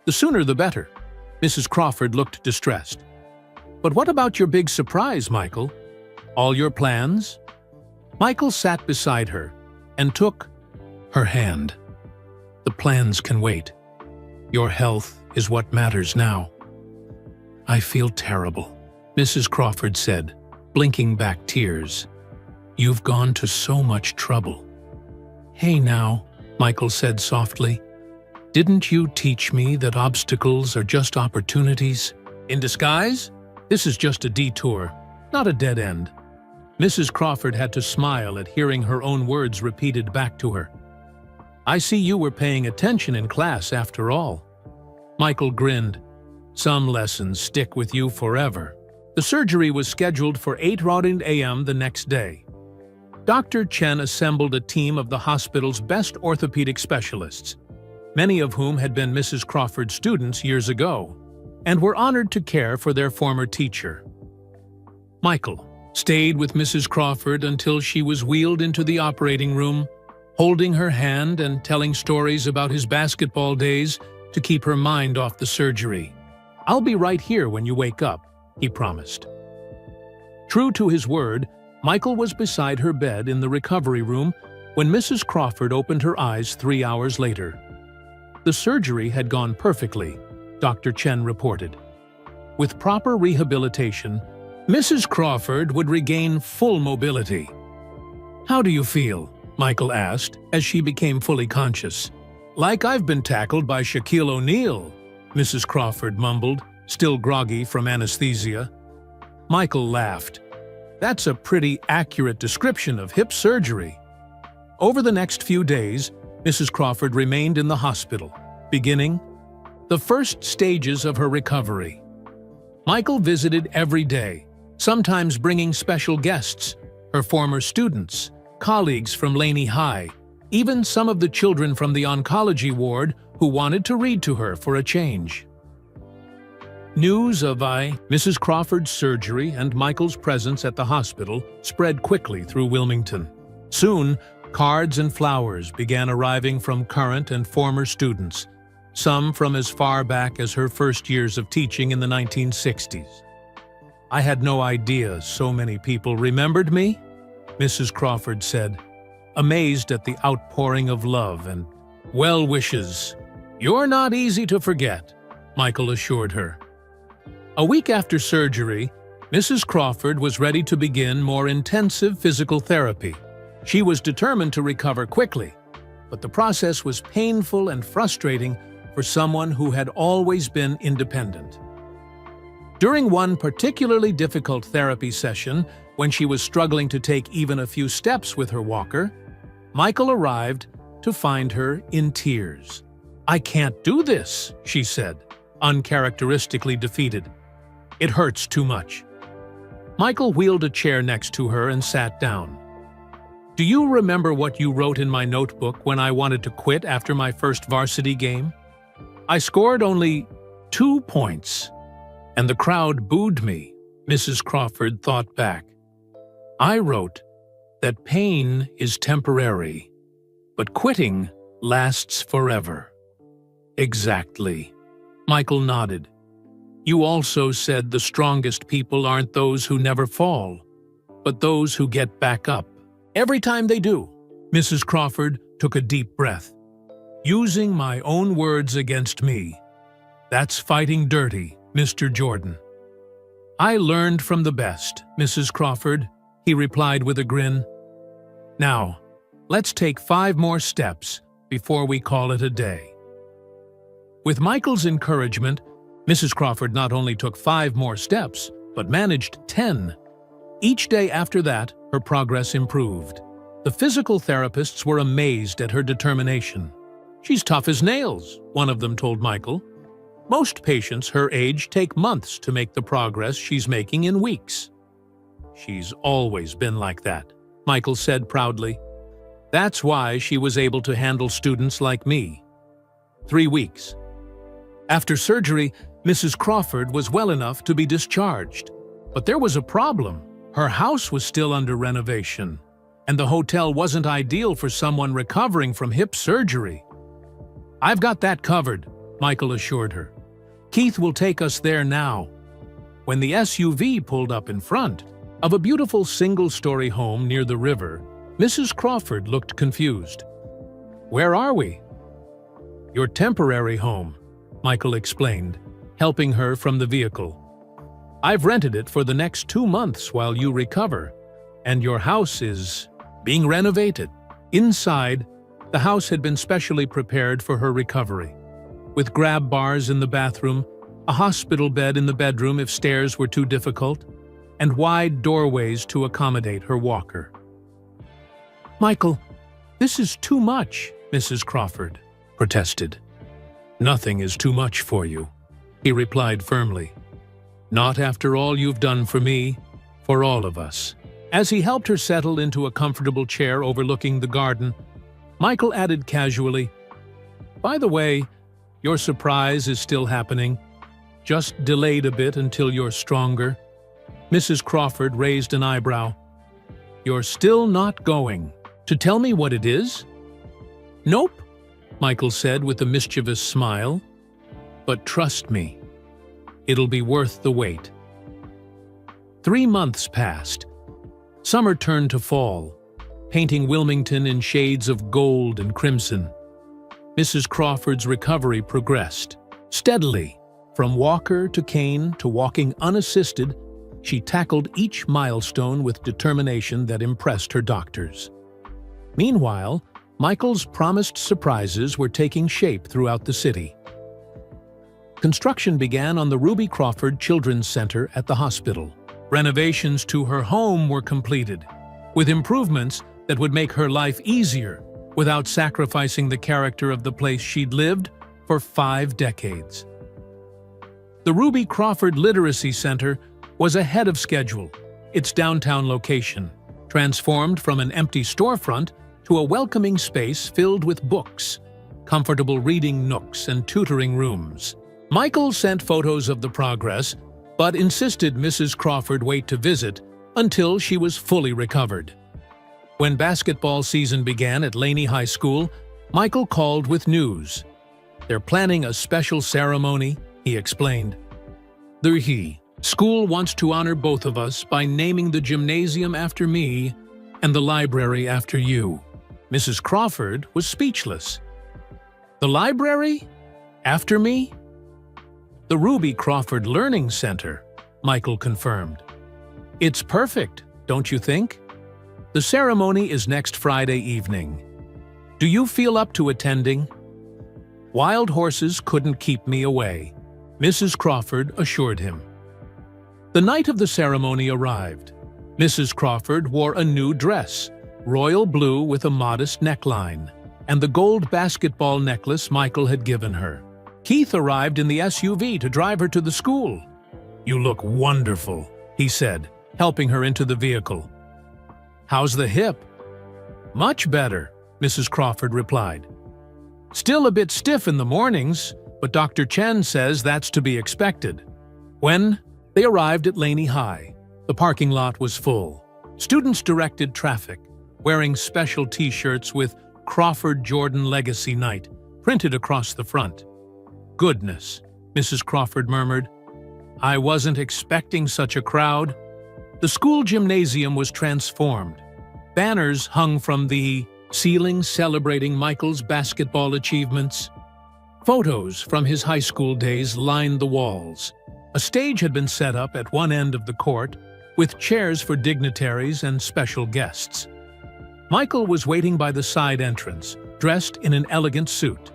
Speaker 1: "The sooner the better." Mrs. Crawford looked distressed. "But what about your big surprise, Michael? All your plans?" Michael sat beside her and took her hand. "The plans can wait. Your health is what matters now." "I feel terrible," Mrs. Crawford said, blinking back tears. "You've gone to so much trouble." "Hey now," Michael said softly. "Didn't you teach me that obstacles are just opportunities in disguise? This is just a detour, not a dead end." Mrs. Crawford had to smile at hearing her own words repeated back to her. "I see you were paying attention in class after all." Michael grinned. "Some lessons stick with you forever." The surgery was scheduled for 8:00 a.m. the next day. Dr. Chen assembled a team of the hospital's best orthopedic specialists, many of whom had been Mrs. Crawford's students years ago, and were honored to care for their former teacher. Michael stayed with Mrs. Crawford until she was wheeled into the operating room, holding her hand and telling stories about his basketball days to keep her mind off the surgery. "I'll be right here when you wake up," he promised. True to his word, Michael was beside her bed in the recovery room when Mrs. Crawford opened her eyes 3 hours later. The surgery had gone perfectly, Dr. Chen reported. With proper rehabilitation, Mrs. Crawford would regain full mobility. "How do you feel?" Michael asked as she became fully conscious. "Like I've been tackled by Shaquille O'Neal," Mrs. Crawford mumbled, still groggy from anesthesia. Michael laughed. "That's a pretty accurate description of hip surgery." Over the next few days, Mrs. Crawford remained in the hospital, beginning the first stages of her recovery. Michael visited every day, sometimes bringing special guests, her former students, colleagues from Laney High, even some of the children from the oncology ward who wanted to read to her for a change. News of Mrs. Crawford's surgery and Michael's presence at the hospital spread quickly through Wilmington. Soon, cards and flowers began arriving from current and former students, some from as far back as her first years of teaching in the 1960s. "I had no idea so many people remembered me," Mrs. Crawford said, amazed at the outpouring of love and well wishes. "You're not easy to forget," Michael assured her. A week after surgery, Mrs. Crawford was ready to begin more intensive physical therapy. She was determined to recover quickly, but the process was painful and frustrating for someone who had always been independent. During one particularly difficult therapy session, when she was struggling to take even a few steps with her walker, Michael arrived to find her in tears. "I can't do this," she said, uncharacteristically defeated. "It hurts too much." Michael wheeled a chair next to her and sat down. "Do you remember what you wrote in my notebook when I wanted to quit after my first varsity game? I scored only 2 points, and the crowd booed me," Mrs. Crawford thought back. "I wrote that pain is temporary, but quitting lasts forever." "Exactly," Michael nodded. "You also said the strongest people aren't those who never fall, but those who get back up every time they do." Mrs. Crawford took a deep breath. Using my own words against me. That's fighting dirty, Mr. Jordan. I learned from the best, Mrs. Crawford, he replied with a grin. Now, let's take 5 more steps before we call it a day. With Michael's encouragement, Mrs. Crawford not only took 5 more steps, but managed 10. Each day after that, her progress improved. The physical therapists were amazed at her determination. She's tough as nails, one of them told Michael. Most patients her age take months to make the progress she's making in weeks. She's always been like that, Michael said proudly. That's why she was able to handle students like me. 3 weeks. After surgery, Mrs. Crawford was well enough to be discharged. But there was a problem. Her house was still under renovation, and the hotel wasn't ideal for someone recovering from hip surgery. I've got that covered, Michael assured her. Keith will take us there now. When the SUV pulled up in front of a beautiful single-story home near the river, Mrs. Crawford looked confused. Where are we? Your temporary home, Michael explained, helping her from the vehicle. I've rented it for the next 2 months while you recover, and your house is being renovated. Inside, the house had been specially prepared for her recovery, with grab bars in the bathroom, a hospital bed in the bedroom if stairs were too difficult, and wide doorways to accommodate her walker. Michael, this is too much, Mrs. Crawford protested. Nothing is too much for you, he replied firmly. Not after all you've done for me, for all of us. As he helped her settle into a comfortable chair overlooking the garden, Michael added casually, By the way, your surprise is still happening, just delayed a bit until you're stronger. Mrs. Crawford raised an eyebrow. You're still not going to tell me what it is? Nope, Michael said with a mischievous smile. But trust me, it'll be worth the wait. 3 months passed. Summer turned to fall, painting Wilmington in shades of gold and crimson. Mrs. Crawford's recovery progressed. Steadily, from walker to cane to walking unassisted, she tackled each milestone with determination that impressed her doctors. Meanwhile, Michael's promised surprises were taking shape throughout the city. Construction began on the Ruby Crawford Children's Center at the hospital. Renovations to her home were completed, with improvements that would make her life easier without sacrificing the character of the place she'd lived for 5 decades. The Ruby Crawford Literacy Center was ahead of schedule. Its downtown location, transformed from an empty storefront to a welcoming space filled with books, comfortable reading nooks, and tutoring rooms. Michael sent photos of the progress, but insisted Mrs. Crawford wait to visit until she was fully recovered. When basketball season began at Laney High School, Michael called with news. They're planning a special ceremony, he explained. The school wants to honor both of us by naming the gymnasium after me and the library after you. Mrs. Crawford was speechless. The library? After me? The Ruby Crawford Learning Center, Michael confirmed. It's perfect, don't you think? The ceremony is next Friday evening. Do you feel up to attending? Wild horses couldn't keep me away, Mrs. Crawford assured him. The night of the ceremony arrived. Mrs. Crawford wore a new dress, royal blue with a modest neckline, and the gold basketball necklace Michael had given her. Keith arrived in the SUV to drive her to the school. You look wonderful, he said, helping her into the vehicle. How's the hip? Much better, Mrs. Crawford replied. Still a bit stiff in the mornings, but Dr. Chen says that's to be expected. When they arrived at Laney High, the parking lot was full. Students directed traffic, wearing special T-shirts with Crawford Jordan Legacy Night printed across the front. Goodness, Mrs. Crawford murmured. I wasn't expecting such a crowd. The school gymnasium was transformed. Banners hung from the ceilings celebrating Michael's basketball achievements. Photos from his high school days lined the walls. A stage had been set up at one end of the court, with chairs for dignitaries and special guests. Michael was waiting by the side entrance, dressed in an elegant suit.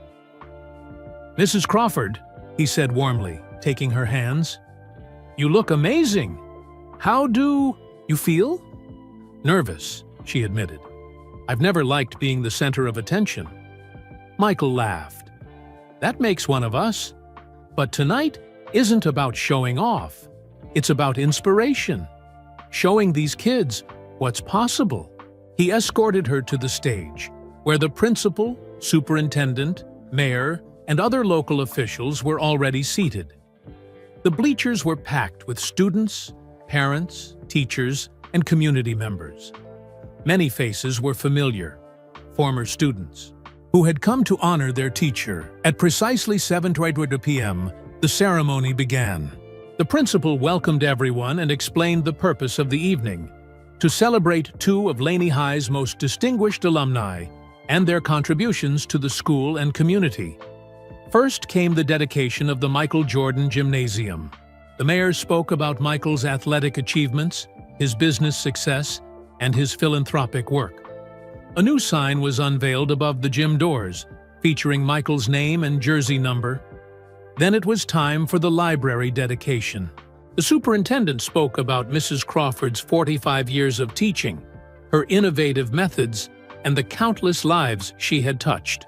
Speaker 1: "Mrs. Crawford," he said warmly, taking her hands. "You look amazing. How do you feel?" "Nervous," she admitted. "I've never liked being the center of attention." Michael laughed. "That makes one of us. But tonight isn't about showing off. It's about inspiration. Showing these kids what's possible." He escorted her to the stage, where the principal, superintendent, mayor, and other local officials were already seated. The bleachers were packed with students, parents, teachers, and community members. Many faces were familiar, former students, who had come to honor their teacher. At precisely 7:20 p.m., the ceremony began. The principal welcomed everyone and explained the purpose of the evening: to celebrate two of Laney High's most distinguished alumni and their contributions to the school and community. First came the dedication of the Michael Jordan Gymnasium. The mayor spoke about Michael's athletic achievements, his business success, and his philanthropic work. A new sign was unveiled above the gym doors, featuring Michael's name and jersey number. Then it was time for the library dedication. The superintendent spoke about Mrs. Crawford's 45 years of teaching, her innovative methods, and the countless lives she had touched.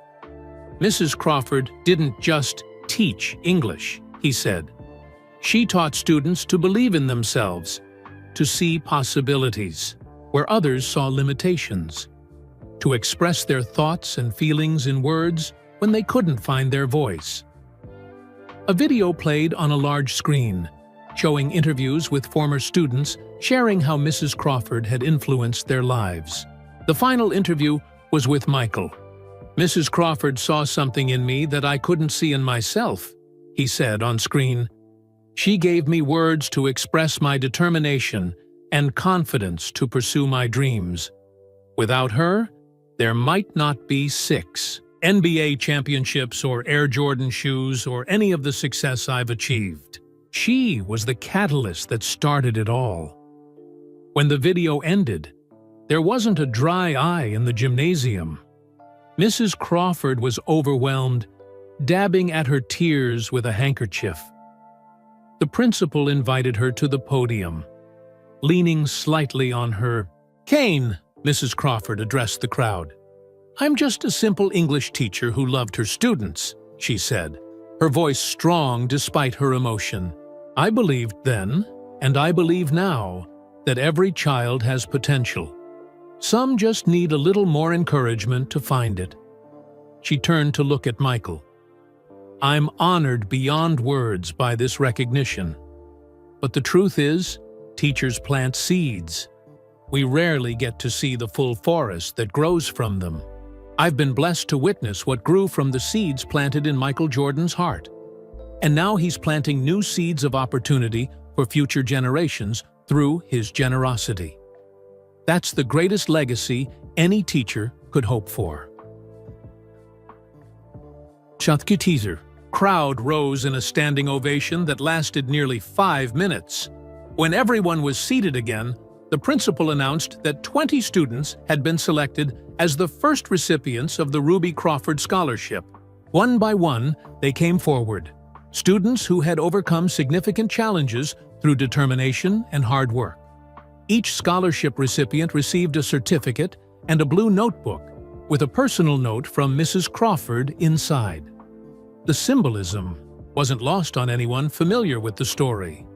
Speaker 1: Mrs. Crawford didn't just teach English, he said. She taught students to believe in themselves, to see possibilities where others saw limitations, to express their thoughts and feelings in words when they couldn't find their voice. A video played on a large screen, showing interviews with former students sharing how Mrs. Crawford had influenced their lives. The final interview was with Michael. "Mrs. Crawford saw something in me that I couldn't see in myself," he said on screen. "She gave me words to express my determination and confidence to pursue my dreams. Without her, there might not be 6 NBA championships or Air Jordan shoes or any of the success I've achieved. She was the catalyst that started it all." When the video ended, there wasn't a dry eye in the gymnasium. Mrs. Crawford was overwhelmed, dabbing at her tears with a handkerchief. The principal invited her to the podium. Leaning slightly on her cane, Mrs. Crawford addressed the crowd. "I'm just a simple English teacher who loved her students," she said, her voice strong despite her emotion. "I believed then, and I believe now, that every child has potential. Some just need a little more encouragement to find it." She turned to look at Michael. "I'm honored beyond words by this recognition. But the truth is, teachers plant seeds. We rarely get to see the full forest that grows from them. I've been blessed to witness what grew from the seeds planted in Michael Jordan's heart. And now he's planting new seeds of opportunity for future generations through his generosity. That's the greatest legacy any teacher could hope for." Shutki teaser. Crowd rose in a standing ovation that lasted nearly 5 minutes. When everyone was seated again, the principal announced that 20 students had been selected as the first recipients of the Ruby Crawford Scholarship. One by one, they came forward. Students who had overcome significant challenges through determination and hard work. Each scholarship recipient received a certificate and a blue notebook with a personal note from Mrs. Crawford inside. The symbolism wasn't lost on anyone familiar with the story.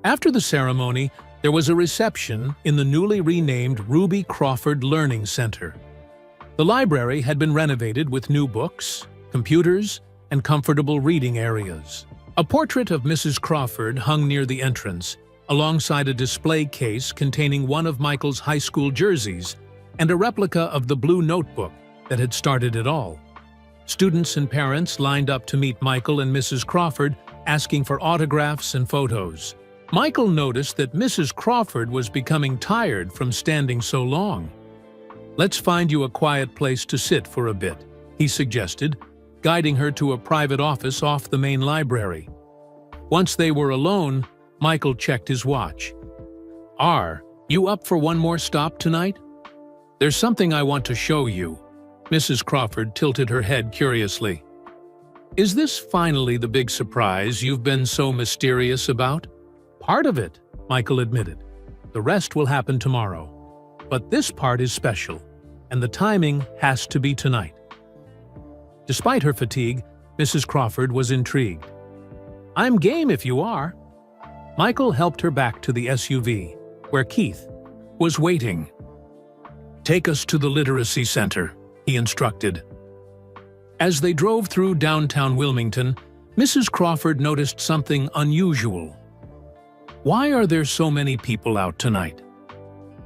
Speaker 1: After the ceremony, there was a reception in the newly renamed Ruby Crawford Learning Center. The library had been renovated with new books, computers, and comfortable reading areas. A portrait of Mrs. Crawford hung near the entrance, alongside a display case containing one of Michael's high school jerseys and a replica of the blue notebook that had started it all. Students and parents lined up to meet Michael and Mrs. Crawford, asking for autographs and photos. Michael noticed that Mrs. Crawford was becoming tired from standing so long. "Let's find you a quiet place to sit for a bit," he suggested, guiding her to a private office off the main library. Once they were alone, Michael checked his watch. "Are you up for one more stop tonight? There's something I want to show you." Mrs. Crawford tilted her head curiously. "Is this finally the big surprise you've been so mysterious about?" "Part of it," Michael admitted. "The rest will happen tomorrow. But this part is special, and the timing has to be tonight." Despite her fatigue, Mrs. Crawford was intrigued. "I'm game if you are." Michael helped her back to the SUV, where Keith was waiting. "Take us to the Literacy Center," he instructed. As they drove through downtown Wilmington, Mrs. Crawford noticed something unusual. Why are there so many people out tonight?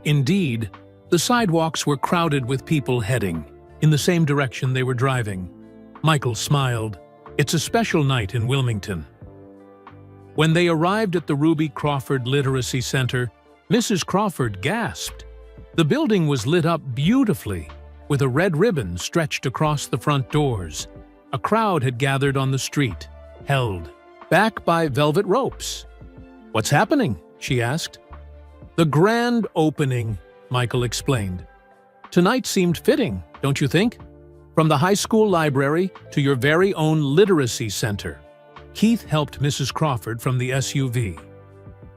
Speaker 1: Indeed, the sidewalks were crowded with people heading in the same direction they were driving. Michael smiled. It's a special night in Wilmington. When they arrived at the Ruby Crawford Literacy Center, Mrs. Crawford gasped. The building was lit up beautifully, with a red ribbon stretched across the front doors. A crowd had gathered on the street, held back by velvet ropes. "What's happening?" she asked. "The grand opening," Michael explained. "Tonight seemed fitting, don't you think? From the high school library to your very own literacy center." Keith helped Mrs. Crawford from the SUV.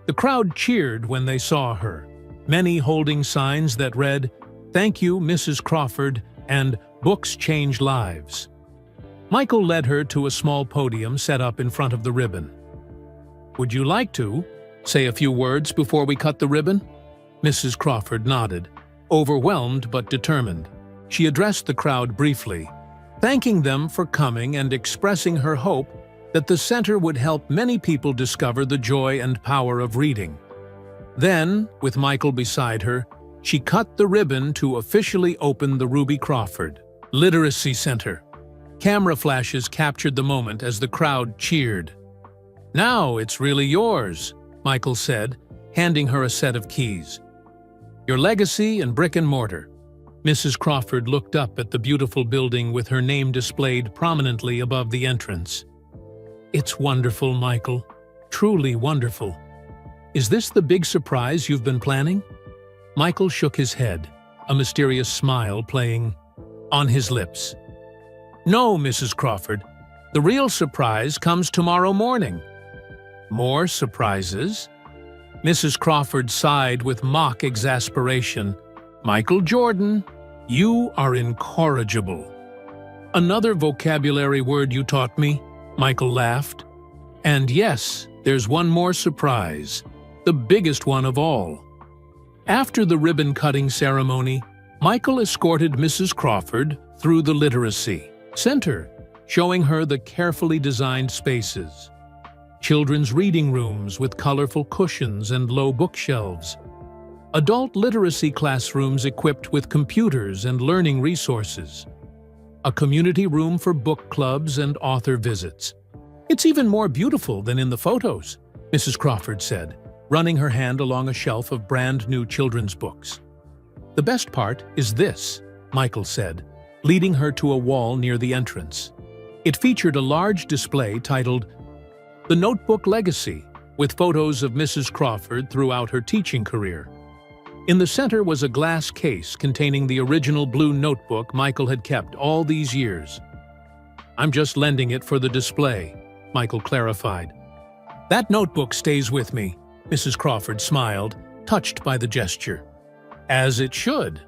Speaker 1: The crowd cheered when they saw her, many holding signs that read, "Thank you, Mrs. Crawford," and "Books Change Lives." Michael led her to a small podium set up in front of the ribbon. "Would you like to say a few words before we cut the ribbon?" Mrs. Crawford nodded, overwhelmed but determined. She addressed the crowd briefly, thanking them for coming and expressing her hope that the center would help many people discover the joy and power of reading. Then, with Michael beside her, she cut the ribbon to officially open the Ruby Crawford Literacy Center. Camera flashes captured the moment as the crowd cheered. "Now it's really yours," Michael said, handing her a set of keys. "Your legacy and brick and mortar." Mrs. Crawford looked up at the beautiful building with her name displayed prominently above the entrance. "It's wonderful, Michael. Truly wonderful. Is this the big surprise you've been planning?" Michael shook his head, a mysterious smile playing on his lips. "No, Mrs. Crawford. The real surprise comes tomorrow morning." "More surprises?" Mrs. Crawford sighed with mock exasperation. "Michael Jordan, you are incorrigible." "Another vocabulary word you taught me," Michael laughed. "And yes, there's one more surprise, the biggest one of all." After the ribbon-cutting ceremony, Michael escorted Mrs. Crawford through the Literacy Center, showing her the carefully designed spaces. Children's reading rooms with colorful cushions and low bookshelves. Adult literacy classrooms equipped with computers and learning resources. A community room for book clubs and author visits. "It's even more beautiful than in the photos," Mrs. Crawford said, running her hand along a shelf of brand-new children's books. "The best part is this," Michael said, leading her to a wall near the entrance. It featured a large display titled "The Notebook Legacy," with photos of Mrs. Crawford throughout her teaching career. In the center was a glass case containing the original blue notebook Michael had kept all these years. "I'm just lending it for the display," Michael clarified. "That notebook stays with me," Mrs. Crawford smiled, touched by the gesture. "As it should."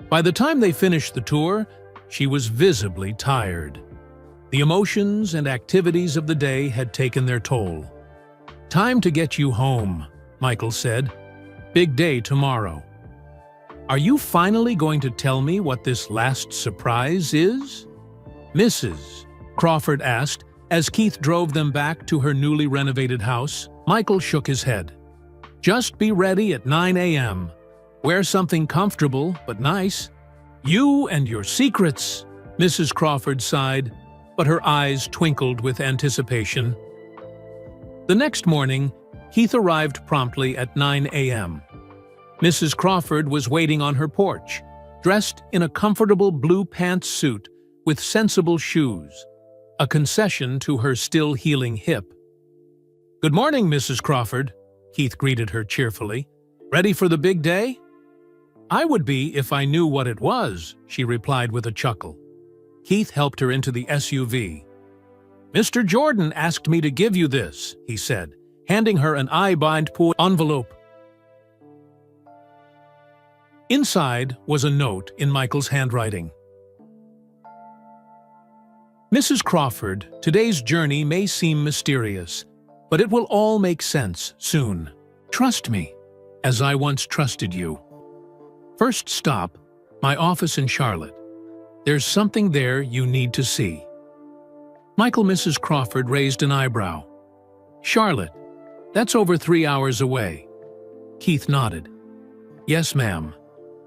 Speaker 1: By the time they finished the tour, she was visibly tired. The emotions and activities of the day had taken their toll. "Time to get you home," Michael said. "Big day tomorrow." "Are you finally going to tell me what this last surprise is?" Mrs. Crawford asked as Keith drove them back to her newly renovated house. Michael shook his head. "Just be ready at 9 a.m. Wear something comfortable but nice." "You and your secrets," Mrs. Crawford sighed, but her eyes twinkled with anticipation. The next morning, Keith arrived promptly at 9 a.m. Mrs. Crawford was waiting on her porch, dressed in a comfortable blue pantsuit with sensible shoes, a concession to her still healing hip. "Good morning, Mrs. Crawford," Keith greeted her cheerfully. "Ready for the big day?" "I would be if I knew what it was," she replied with a chuckle. Keith helped her into the SUV. "Mr. Jordan asked me to give you this," he said, handing her an I-bind pool envelope. Inside was a note in Michael's handwriting. "Mrs. Crawford, today's journey may seem mysterious, but it will all make sense soon. Trust me, as I once trusted you. First stop, my office in Charlotte. There's something there you need to see." Mrs. Crawford raised an eyebrow. "Charlotte, that's over 3 hours away." Keith nodded. "Yes, ma'am.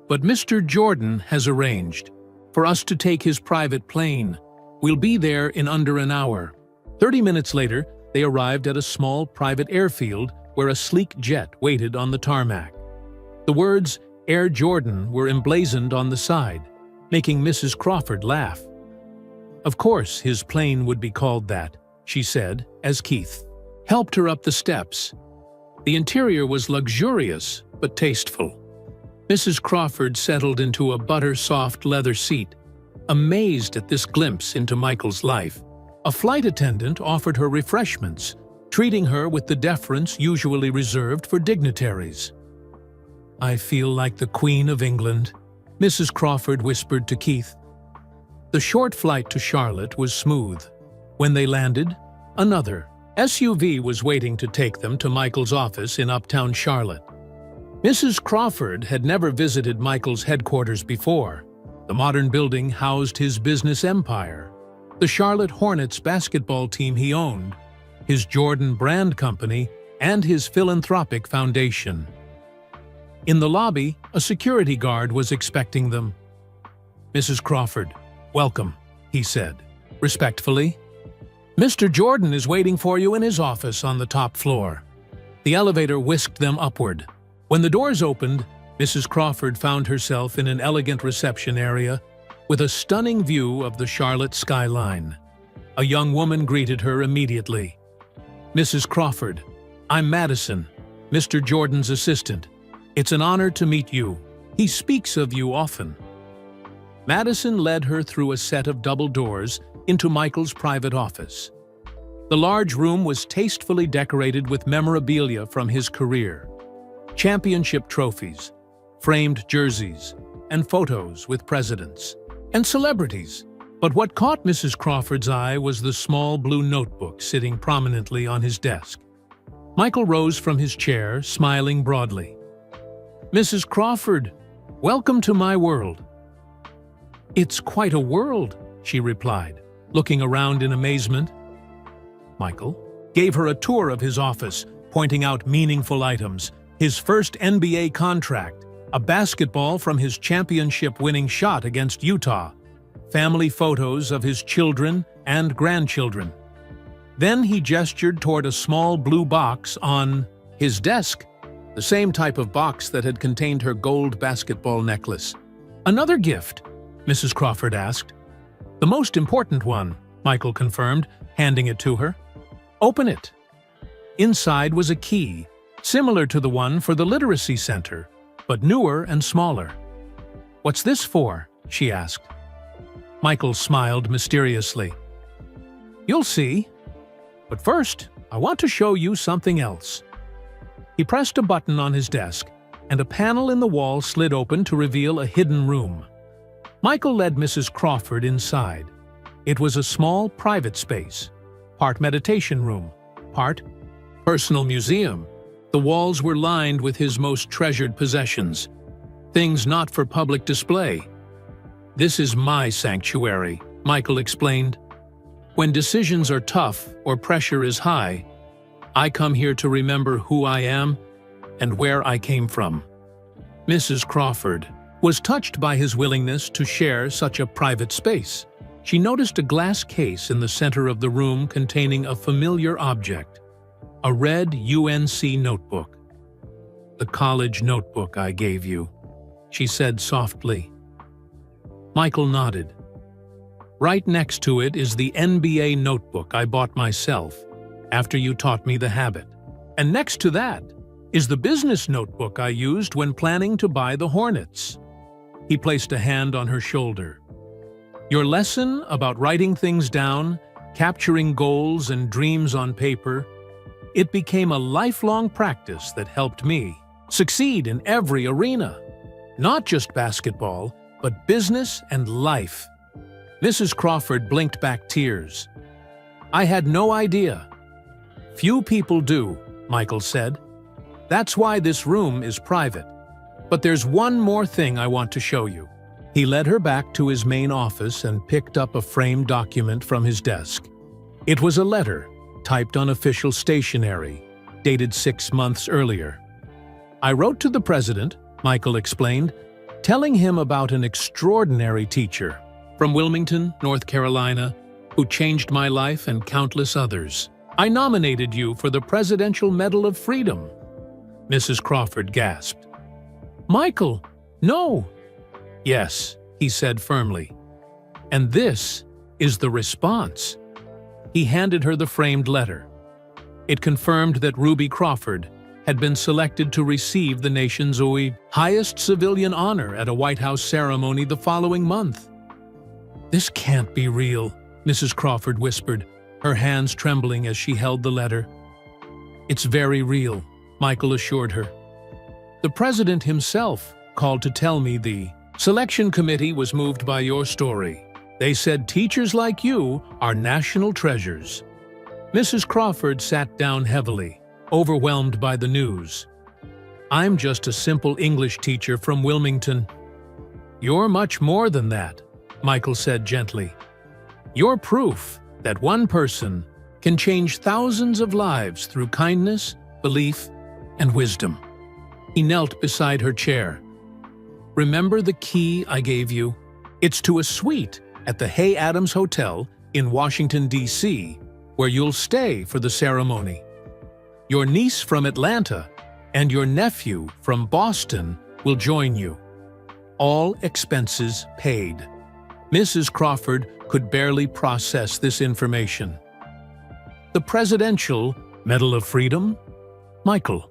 Speaker 1: But Mr. Jordan has arranged for us to take his private plane. We'll be there in under an hour." 30 minutes later, they arrived at a small private airfield where a sleek jet waited on the tarmac. The words Air Jordan were emblazoned on the side, making Mrs. Crawford laugh. "Of course his plane would be called that," she said, as Keith helped her up the steps. The interior was luxurious but tasteful. Mrs. Crawford settled into a butter-soft leather seat, amazed at this glimpse into Michael's life. A flight attendant offered her refreshments, treating her with the deference usually reserved for dignitaries. "I feel like the Queen of England," Mrs. Crawford whispered to Keith. The short flight to Charlotte was smooth. When they landed, another SUV was waiting to take them to Michael's office in uptown Charlotte. Mrs. Crawford had never visited Michael's headquarters before. The modern building housed his business empire, the Charlotte Hornets basketball team he owned, his Jordan brand company, and his philanthropic foundation. In the lobby, a security guard was expecting them. "Mrs. Crawford, welcome," he said, respectfully. "Mr. Jordan is waiting for you in his office on the top floor." The elevator whisked them upward. When the doors opened, Mrs. Crawford found herself in an elegant reception area with a stunning view of the Charlotte skyline. A young woman greeted her immediately. "Mrs. Crawford, I'm Madison, Mr. Jordan's assistant. It's an honor to meet you. He speaks of you often." Madison led her through a set of double doors into Michael's private office. The large room was tastefully decorated with memorabilia from his career. Championship trophies, framed jerseys, and photos with presidents and celebrities. But what caught Mrs. Crawford's eye was the small blue notebook sitting prominently on his desk. Michael rose from his chair, smiling broadly. "Mrs. Crawford, welcome to my world." "It's quite a world," she replied, looking around in amazement. Michael gave her a tour of his office, pointing out meaningful items: his first NBA contract, a basketball from his championship-winning shot against Utah, family photos of his children and grandchildren. Then he gestured toward a small blue box on his desk, the same type of box that had contained her gold basketball necklace. "Another gift?" Mrs. Crawford asked. "The most important one," Michael confirmed, handing it to her. "Open it." Inside was a key, similar to the one for the Literacy Center, but newer and smaller. "What's this for?" she asked. Michael smiled mysteriously. "You'll see. But first, I want to show you something else." He pressed a button on his desk, and a panel in the wall slid open to reveal a hidden room. Michael led Mrs. Crawford inside. It was a small private space, part meditation room, part personal museum. The walls were lined with his most treasured possessions, things not for public display. "This is my sanctuary," Michael explained. "When decisions are tough or pressure is high, I come here to remember who I am and where I came from." Mrs. Crawford was touched by his willingness to share such a private space. She noticed a glass case in the center of the room containing a familiar object, a red UNC notebook. "The college notebook I gave you," she said softly. Michael nodded. Right next to it is the NBA notebook I bought myself after you taught me the habit. And next to that is the business notebook I used when planning to buy the Hornets. He placed a hand on her shoulder. Your lesson about writing things down, capturing goals and dreams on paper, it became a lifelong practice that helped me succeed in every arena. Not just basketball, but business and life. Mrs. Crawford blinked back tears. I had no idea. Few people do, Michael said. That's why this room is private. But there's one more thing I want to show you. He led her back to his main office and picked up a framed document from his desk. It was a letter, typed on official stationery, dated 6 months earlier. I wrote to the president, Michael explained, telling him about an extraordinary teacher from Wilmington, North Carolina, who changed my life and countless others. I nominated you for the Presidential Medal of Freedom. Mrs. Crawford gasped. Michael, no. Yes, he said firmly. And this is the response. He handed her the framed letter. It confirmed that Ruby Crawford had been selected to receive the nation's highest civilian honor at a White House ceremony the following month. This can't be real, Mrs. Crawford whispered, her hands trembling as she held the letter. It's very real, Michael assured her. The president himself called to tell me the selection committee was moved by your story. They said teachers like you are national treasures. Mrs. Crawford sat down heavily, overwhelmed by the news. I'm just a simple English teacher from Wilmington. You're much more than that, Michael said gently. You're proof that one person can change thousands of lives through kindness, belief, and wisdom. He knelt beside her chair. Remember the key I gave you? It's to a suite at the Hay Adams Hotel in Washington, D.C., where you'll stay for the ceremony. Your niece from Atlanta and your nephew from Boston will join you. All expenses paid. Mrs. Crawford could barely process this information. The Presidential Medal of Freedom? Michael,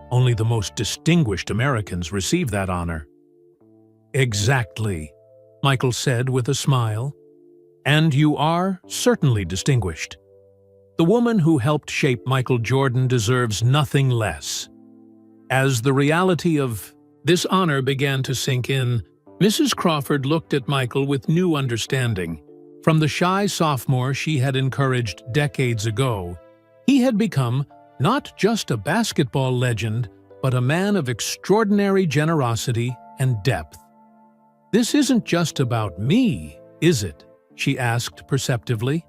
Speaker 1: only the most distinguished Americans receive that honor. Exactly, Michael said with a smile. And you are certainly distinguished. The woman who helped shape Michael Jordan deserves nothing less. As the reality of this honor began to sink in, Mrs. Crawford looked at Michael with new understanding. From the shy sophomore she had encouraged decades ago, he had become not just a basketball legend, but a man of extraordinary generosity and depth. This isn't just about me, is it? She asked perceptively.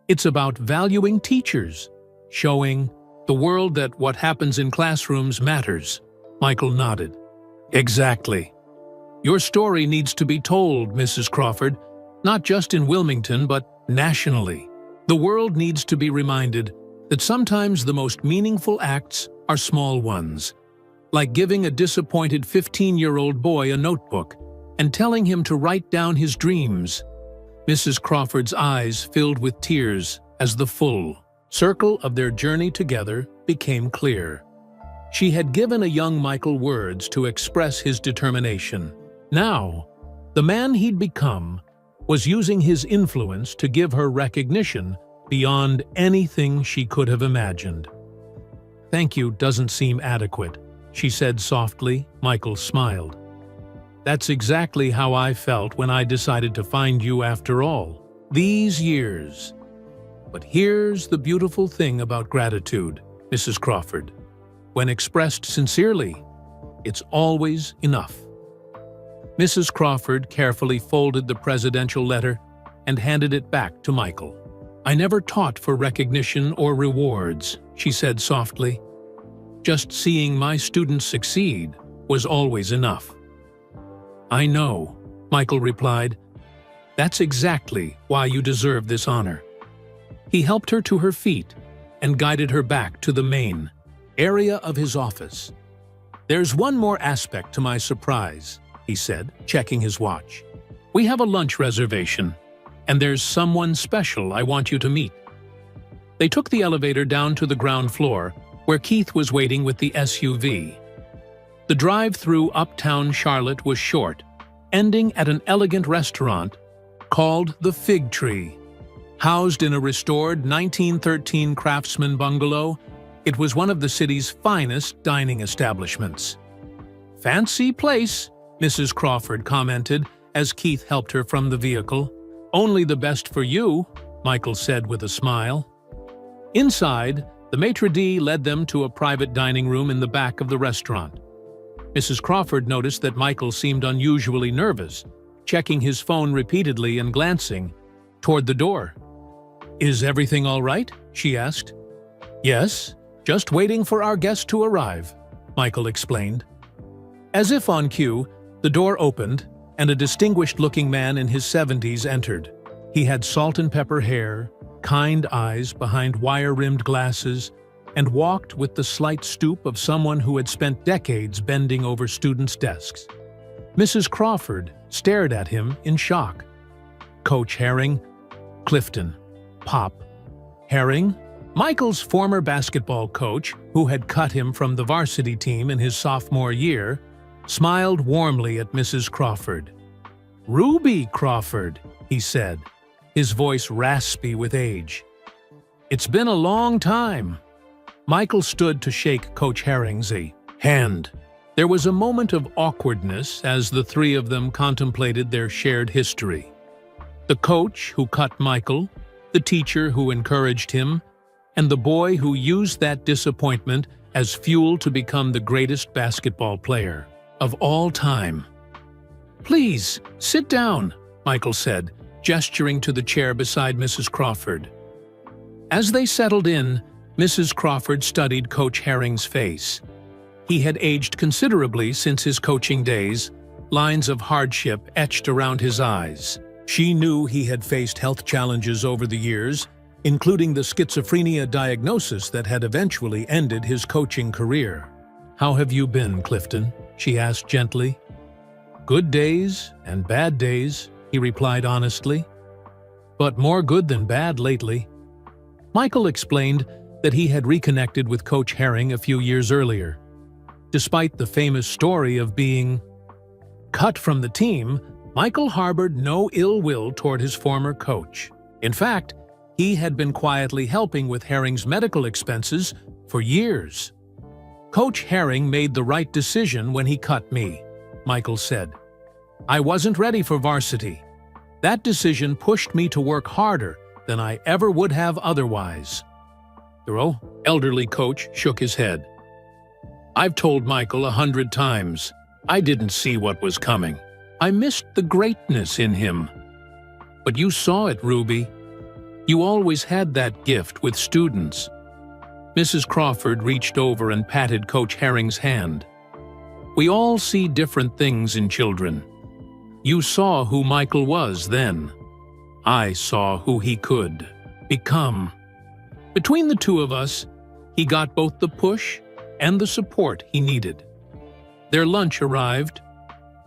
Speaker 1: It's about valuing teachers, showing the world that what happens in classrooms matters. Michael nodded. Exactly. Your story needs to be told, Mrs. Crawford, not just in Wilmington, but nationally. The world needs to be reminded that sometimes the most meaningful acts are small ones, like giving a disappointed 15-year-old boy a notebook and telling him to write down his dreams. Mrs. Crawford's eyes filled with tears as the full circle of their journey together became clear. She had given a young Michael words to express his determination. Now, the man he'd become was using his influence to give her recognition beyond anything she could have imagined. Thank you doesn't seem adequate, she said softly. Michael smiled. That's exactly how I felt when I decided to find you after all these years. But here's the beautiful thing about gratitude, Mrs. Crawford. When expressed sincerely, it's always enough. Mrs. Crawford carefully folded the presidential letter and handed it back to Michael. I never taught for recognition or rewards, she said softly. Just seeing my students succeed was always enough. I know, Michael replied. That's exactly why you deserve this honor. He helped her to her feet and guided her back to the main area of his office. There's one more aspect to my surprise, he said, checking his watch. We have a lunch reservation, and there's someone special I want you to meet." They took the elevator down to the ground floor, where Keith was waiting with the SUV. The drive through uptown Charlotte was short, ending at an elegant restaurant called the Fig Tree. Housed in a restored 1913 craftsman bungalow, it was one of the city's finest dining establishments. "Fancy place," Mrs. Crawford commented as Keith helped her from the vehicle. "Only the best for you," Michael said with a smile. Inside, the maitre d' led them to a private dining room in the back of the restaurant. Mrs. Crawford noticed that Michael seemed unusually nervous, checking his phone repeatedly and glancing toward the door. "Is everything all right?" she asked. "Yes, just waiting for our guest to arrive," Michael explained. As if on cue, the door opened, and a distinguished-looking man in his 70s entered. He had salt-and-pepper hair, kind eyes behind wire-rimmed glasses, and walked with the slight stoop of someone who had spent decades bending over students' desks. Mrs. Crawford stared at him in shock. Coach Herring, Clifton, Pop. Herring, Michael's former basketball coach, who had cut him from the varsity team in his sophomore year, smiled warmly at Mrs. Crawford. "Ruby Crawford," he said, his voice raspy with age. "It's been a long time." Michael stood to shake Coach Herring's hand. There was a moment of awkwardness as the three of them contemplated their shared history. The coach who cut Michael, the teacher who encouraged him, and the boy who used that disappointment as fuel to become the greatest basketball player of all time. "Please, sit down," Michael said, gesturing to the chair beside Mrs. Crawford. As they settled in, Mrs. Crawford studied Coach Herring's face. He had aged considerably since his coaching days, lines of hardship etched around his eyes. She knew he had faced health challenges over the years, including the schizophrenia diagnosis that had eventually ended his coaching career. "How have you been, Clifton?" she asked gently. "Good days and bad days," he replied honestly. "But more good than bad lately." Michael explained that he had reconnected with Coach Herring a few years earlier. Despite the famous story of being cut from the team, Michael harbored no ill will toward his former coach. In fact, he had been quietly helping with Herring's medical expenses for years. "Coach Herring made the right decision when he cut me," Michael said. "I wasn't ready for varsity. That decision pushed me to work harder than I ever would have otherwise." The elderly coach shook his head. "I've told Michael 100 times. I didn't see what was coming. I missed the greatness in him. But you saw it, Ruby. You always had that gift with students." Mrs. Crawford reached over and patted Coach Herring's hand. "We all see different things in children. You saw who Michael was then. I saw who he could become. Between the two of us, he got both the push and the support he needed." Their lunch arrived,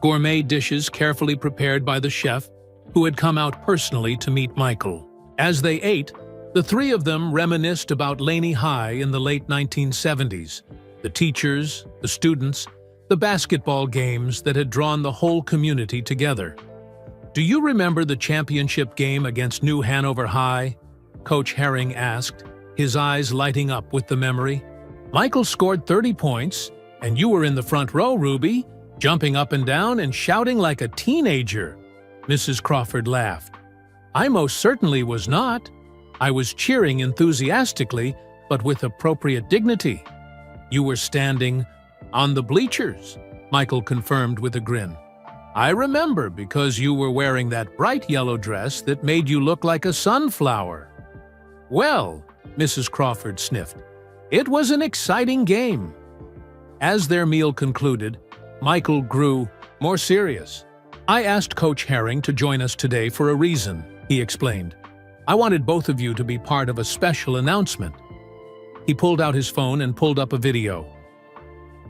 Speaker 1: gourmet dishes carefully prepared by the chef, who had come out personally to meet Michael. As they ate, the three of them reminisced about Laney High in the late 1970s, the teachers, the students, the basketball games that had drawn the whole community together. "Do you remember the championship game against New Hanover High?" Coach Herring asked, his eyes lighting up with the memory. "Michael scored 30 points, and you were in the front row, Ruby, jumping up and down and shouting like a teenager." Mrs. Crawford laughed. "I most certainly was not. I was cheering enthusiastically, but with appropriate dignity." "You were standing on the bleachers," Michael confirmed with a grin. "I remember because you were wearing that bright yellow dress that made you look like a sunflower." "Well," Mrs. Crawford sniffed, "it was an exciting game." As their meal concluded, Michael grew more serious. "I asked Coach Herring to join us today for a reason," he explained. "I wanted both of you to be part of a special announcement." He pulled out his phone and pulled up a video.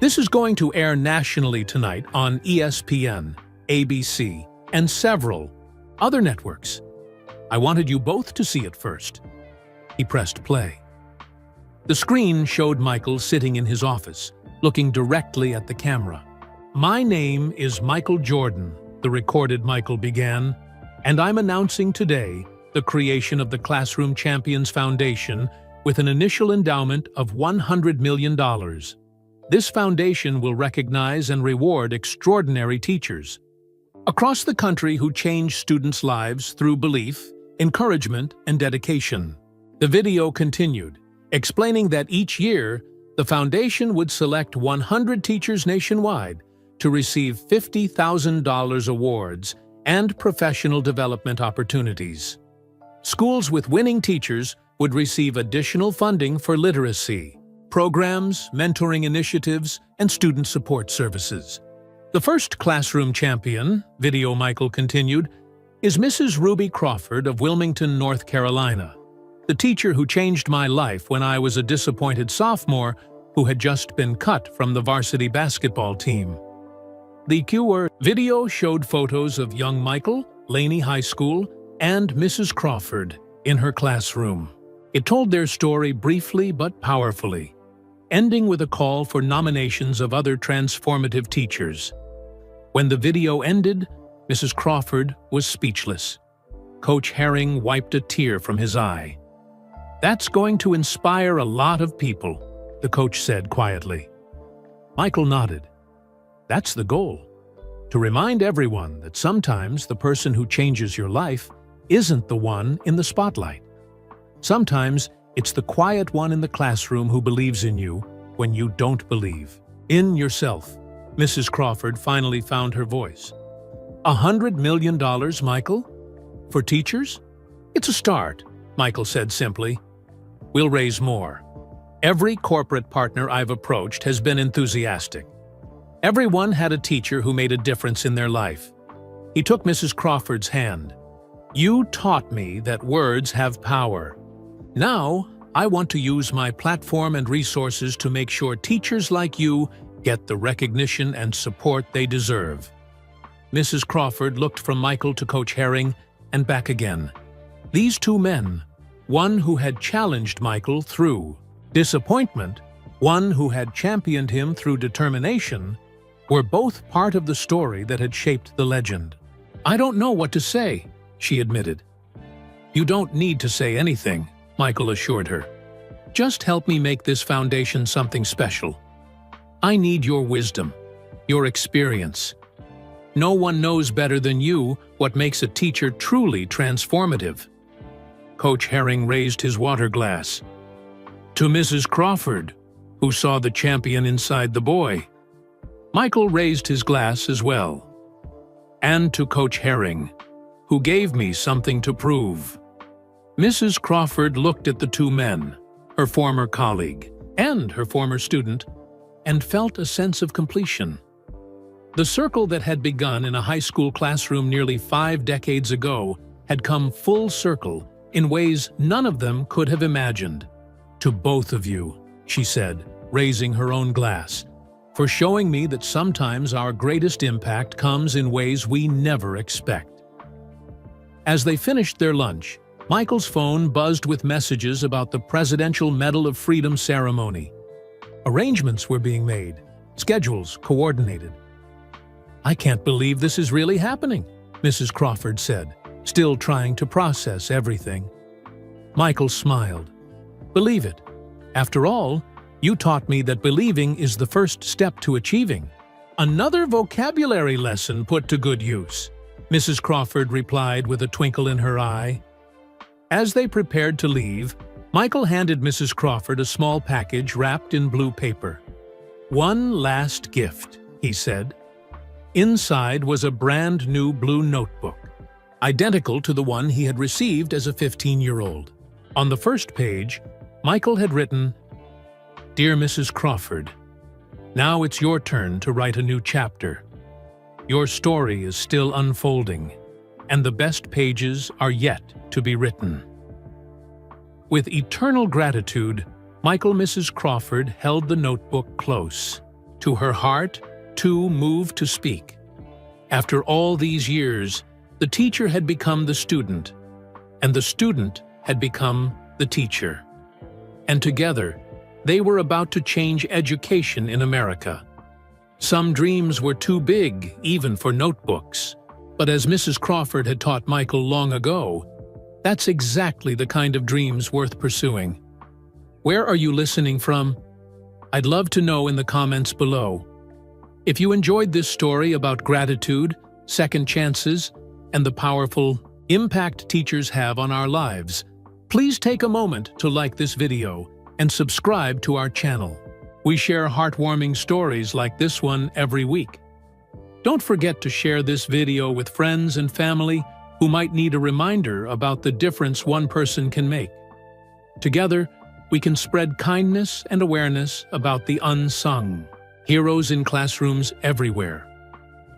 Speaker 1: "This is going to air nationally tonight on ESPN, ABC, and several other networks. I wanted you both to see it first. He pressed play. The screen showed Michael sitting in his office, looking directly at the camera. "My name is Michael Jordan," the recorded Michael began, "and I'm announcing today the creation of the Classroom Champions Foundation with an initial endowment of $100 million. This foundation will recognize and reward extraordinary teachers across the country who change students' lives through belief, encouragement, and dedication." The video continued, explaining that each year, the foundation would select 100 teachers nationwide to receive $50,000 awards and professional development opportunities. Schools with winning teachers would receive additional funding for literacy programs, mentoring initiatives, and student support services. The first classroom champion, video Michael continued, is Mrs. Ruby Crawford of Wilmington, North Carolina, the teacher who changed my life when I was a disappointed sophomore who had just been cut from the varsity basketball team. The QR video showed photos of young Michael, Laney High School, and Mrs. Crawford in her classroom. It told their story briefly but powerfully, ending with a call for nominations of other transformative teachers. When the video ended, Mrs. Crawford was speechless. Coach Herring wiped a tear from his eye. "That's going to inspire a lot of people," the coach said quietly. Michael nodded. "That's the goal, to remind everyone that sometimes the person who changes your life isn't the one in the spotlight. Sometimes it's the quiet one in the classroom who believes in you when you don't believe in yourself." Mrs. Crawford finally found her voice. $100 million, Michael? For teachers? It's a start, Michael said simply. We'll raise more. Every corporate partner I've approached has been enthusiastic. Everyone had a teacher who made a difference in their life. He took Mrs. Crawford's hand. "You taught me that words have power. Now, I want to use my platform and resources to make sure teachers like you get the recognition and support they deserve." Mrs. Crawford looked from Michael to Coach Herring and back again. These two men, one who had challenged Michael through disappointment, one who had championed him through determination, were both part of the story that had shaped the legend. "I don't know what to say," she admitted. "You don't need to say anything," Michael assured her. "Just help me make this foundation something special. I need your wisdom, your experience. No one knows better than you what makes a teacher truly transformative." Coach Herring raised his water glass. "To Mrs. Crawford, who saw the champion inside the boy." Michael raised his glass as well. "And to Coach Herring, who gave me something to prove." Mrs. Crawford looked at the two men, her former colleague and her former student, and felt a sense of completion. The circle that had begun in a high school classroom nearly 5 decades ago had come full circle in ways none of them could have imagined. "To both of you," she said, raising her own glass, "for showing me that sometimes our greatest impact comes in ways we never expect." As they finished their lunch, Michael's phone buzzed with messages about the Presidential Medal of Freedom ceremony. Arrangements were being made, schedules coordinated. "I can't believe this is really happening," Mrs. Crawford said, still trying to process everything. Michael smiled. "Believe it. After all, you taught me that believing is the first step to achieving." "Another vocabulary lesson put to good use," Mrs. Crawford replied with a twinkle in her eye. As they prepared to leave, Michael handed Mrs. Crawford a small package wrapped in blue paper. "One last gift," he said. Inside was a brand new blue notebook, identical to the one he had received as a 15-year-old. On the first page, Michael had written, "Dear Mrs. Crawford, now it's your turn to write a new chapter. Your story is still unfolding, and the best pages are yet to be written." With eternal gratitude, Mrs. Crawford held the notebook close to her heart, too moved to speak. After all these years, the teacher had become the student, and the student had become the teacher. And together, they were about to change education in America. Some dreams were too big, even for notebooks. But as Mrs. Crawford had taught Michael long ago, that's exactly the kind of dreams worth pursuing. Where are you listening from? I'd love to know in the comments below. If you enjoyed this story about gratitude, second chances, and the powerful impact teachers have on our lives, please take a moment to like this video and subscribe to our channel. We share heartwarming stories like this one every week. Don't forget to share this video with friends and family who might need a reminder about the difference one person can make. Together, we can spread kindness and awareness about the unsung heroes in classrooms everywhere.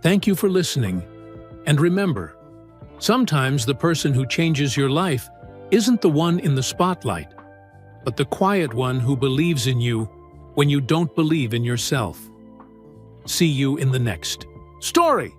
Speaker 1: Thank you for listening. And remember, sometimes the person who changes your life isn't the one in the spotlight, but the quiet one who believes in you when you don't believe in yourself. See you in the next story.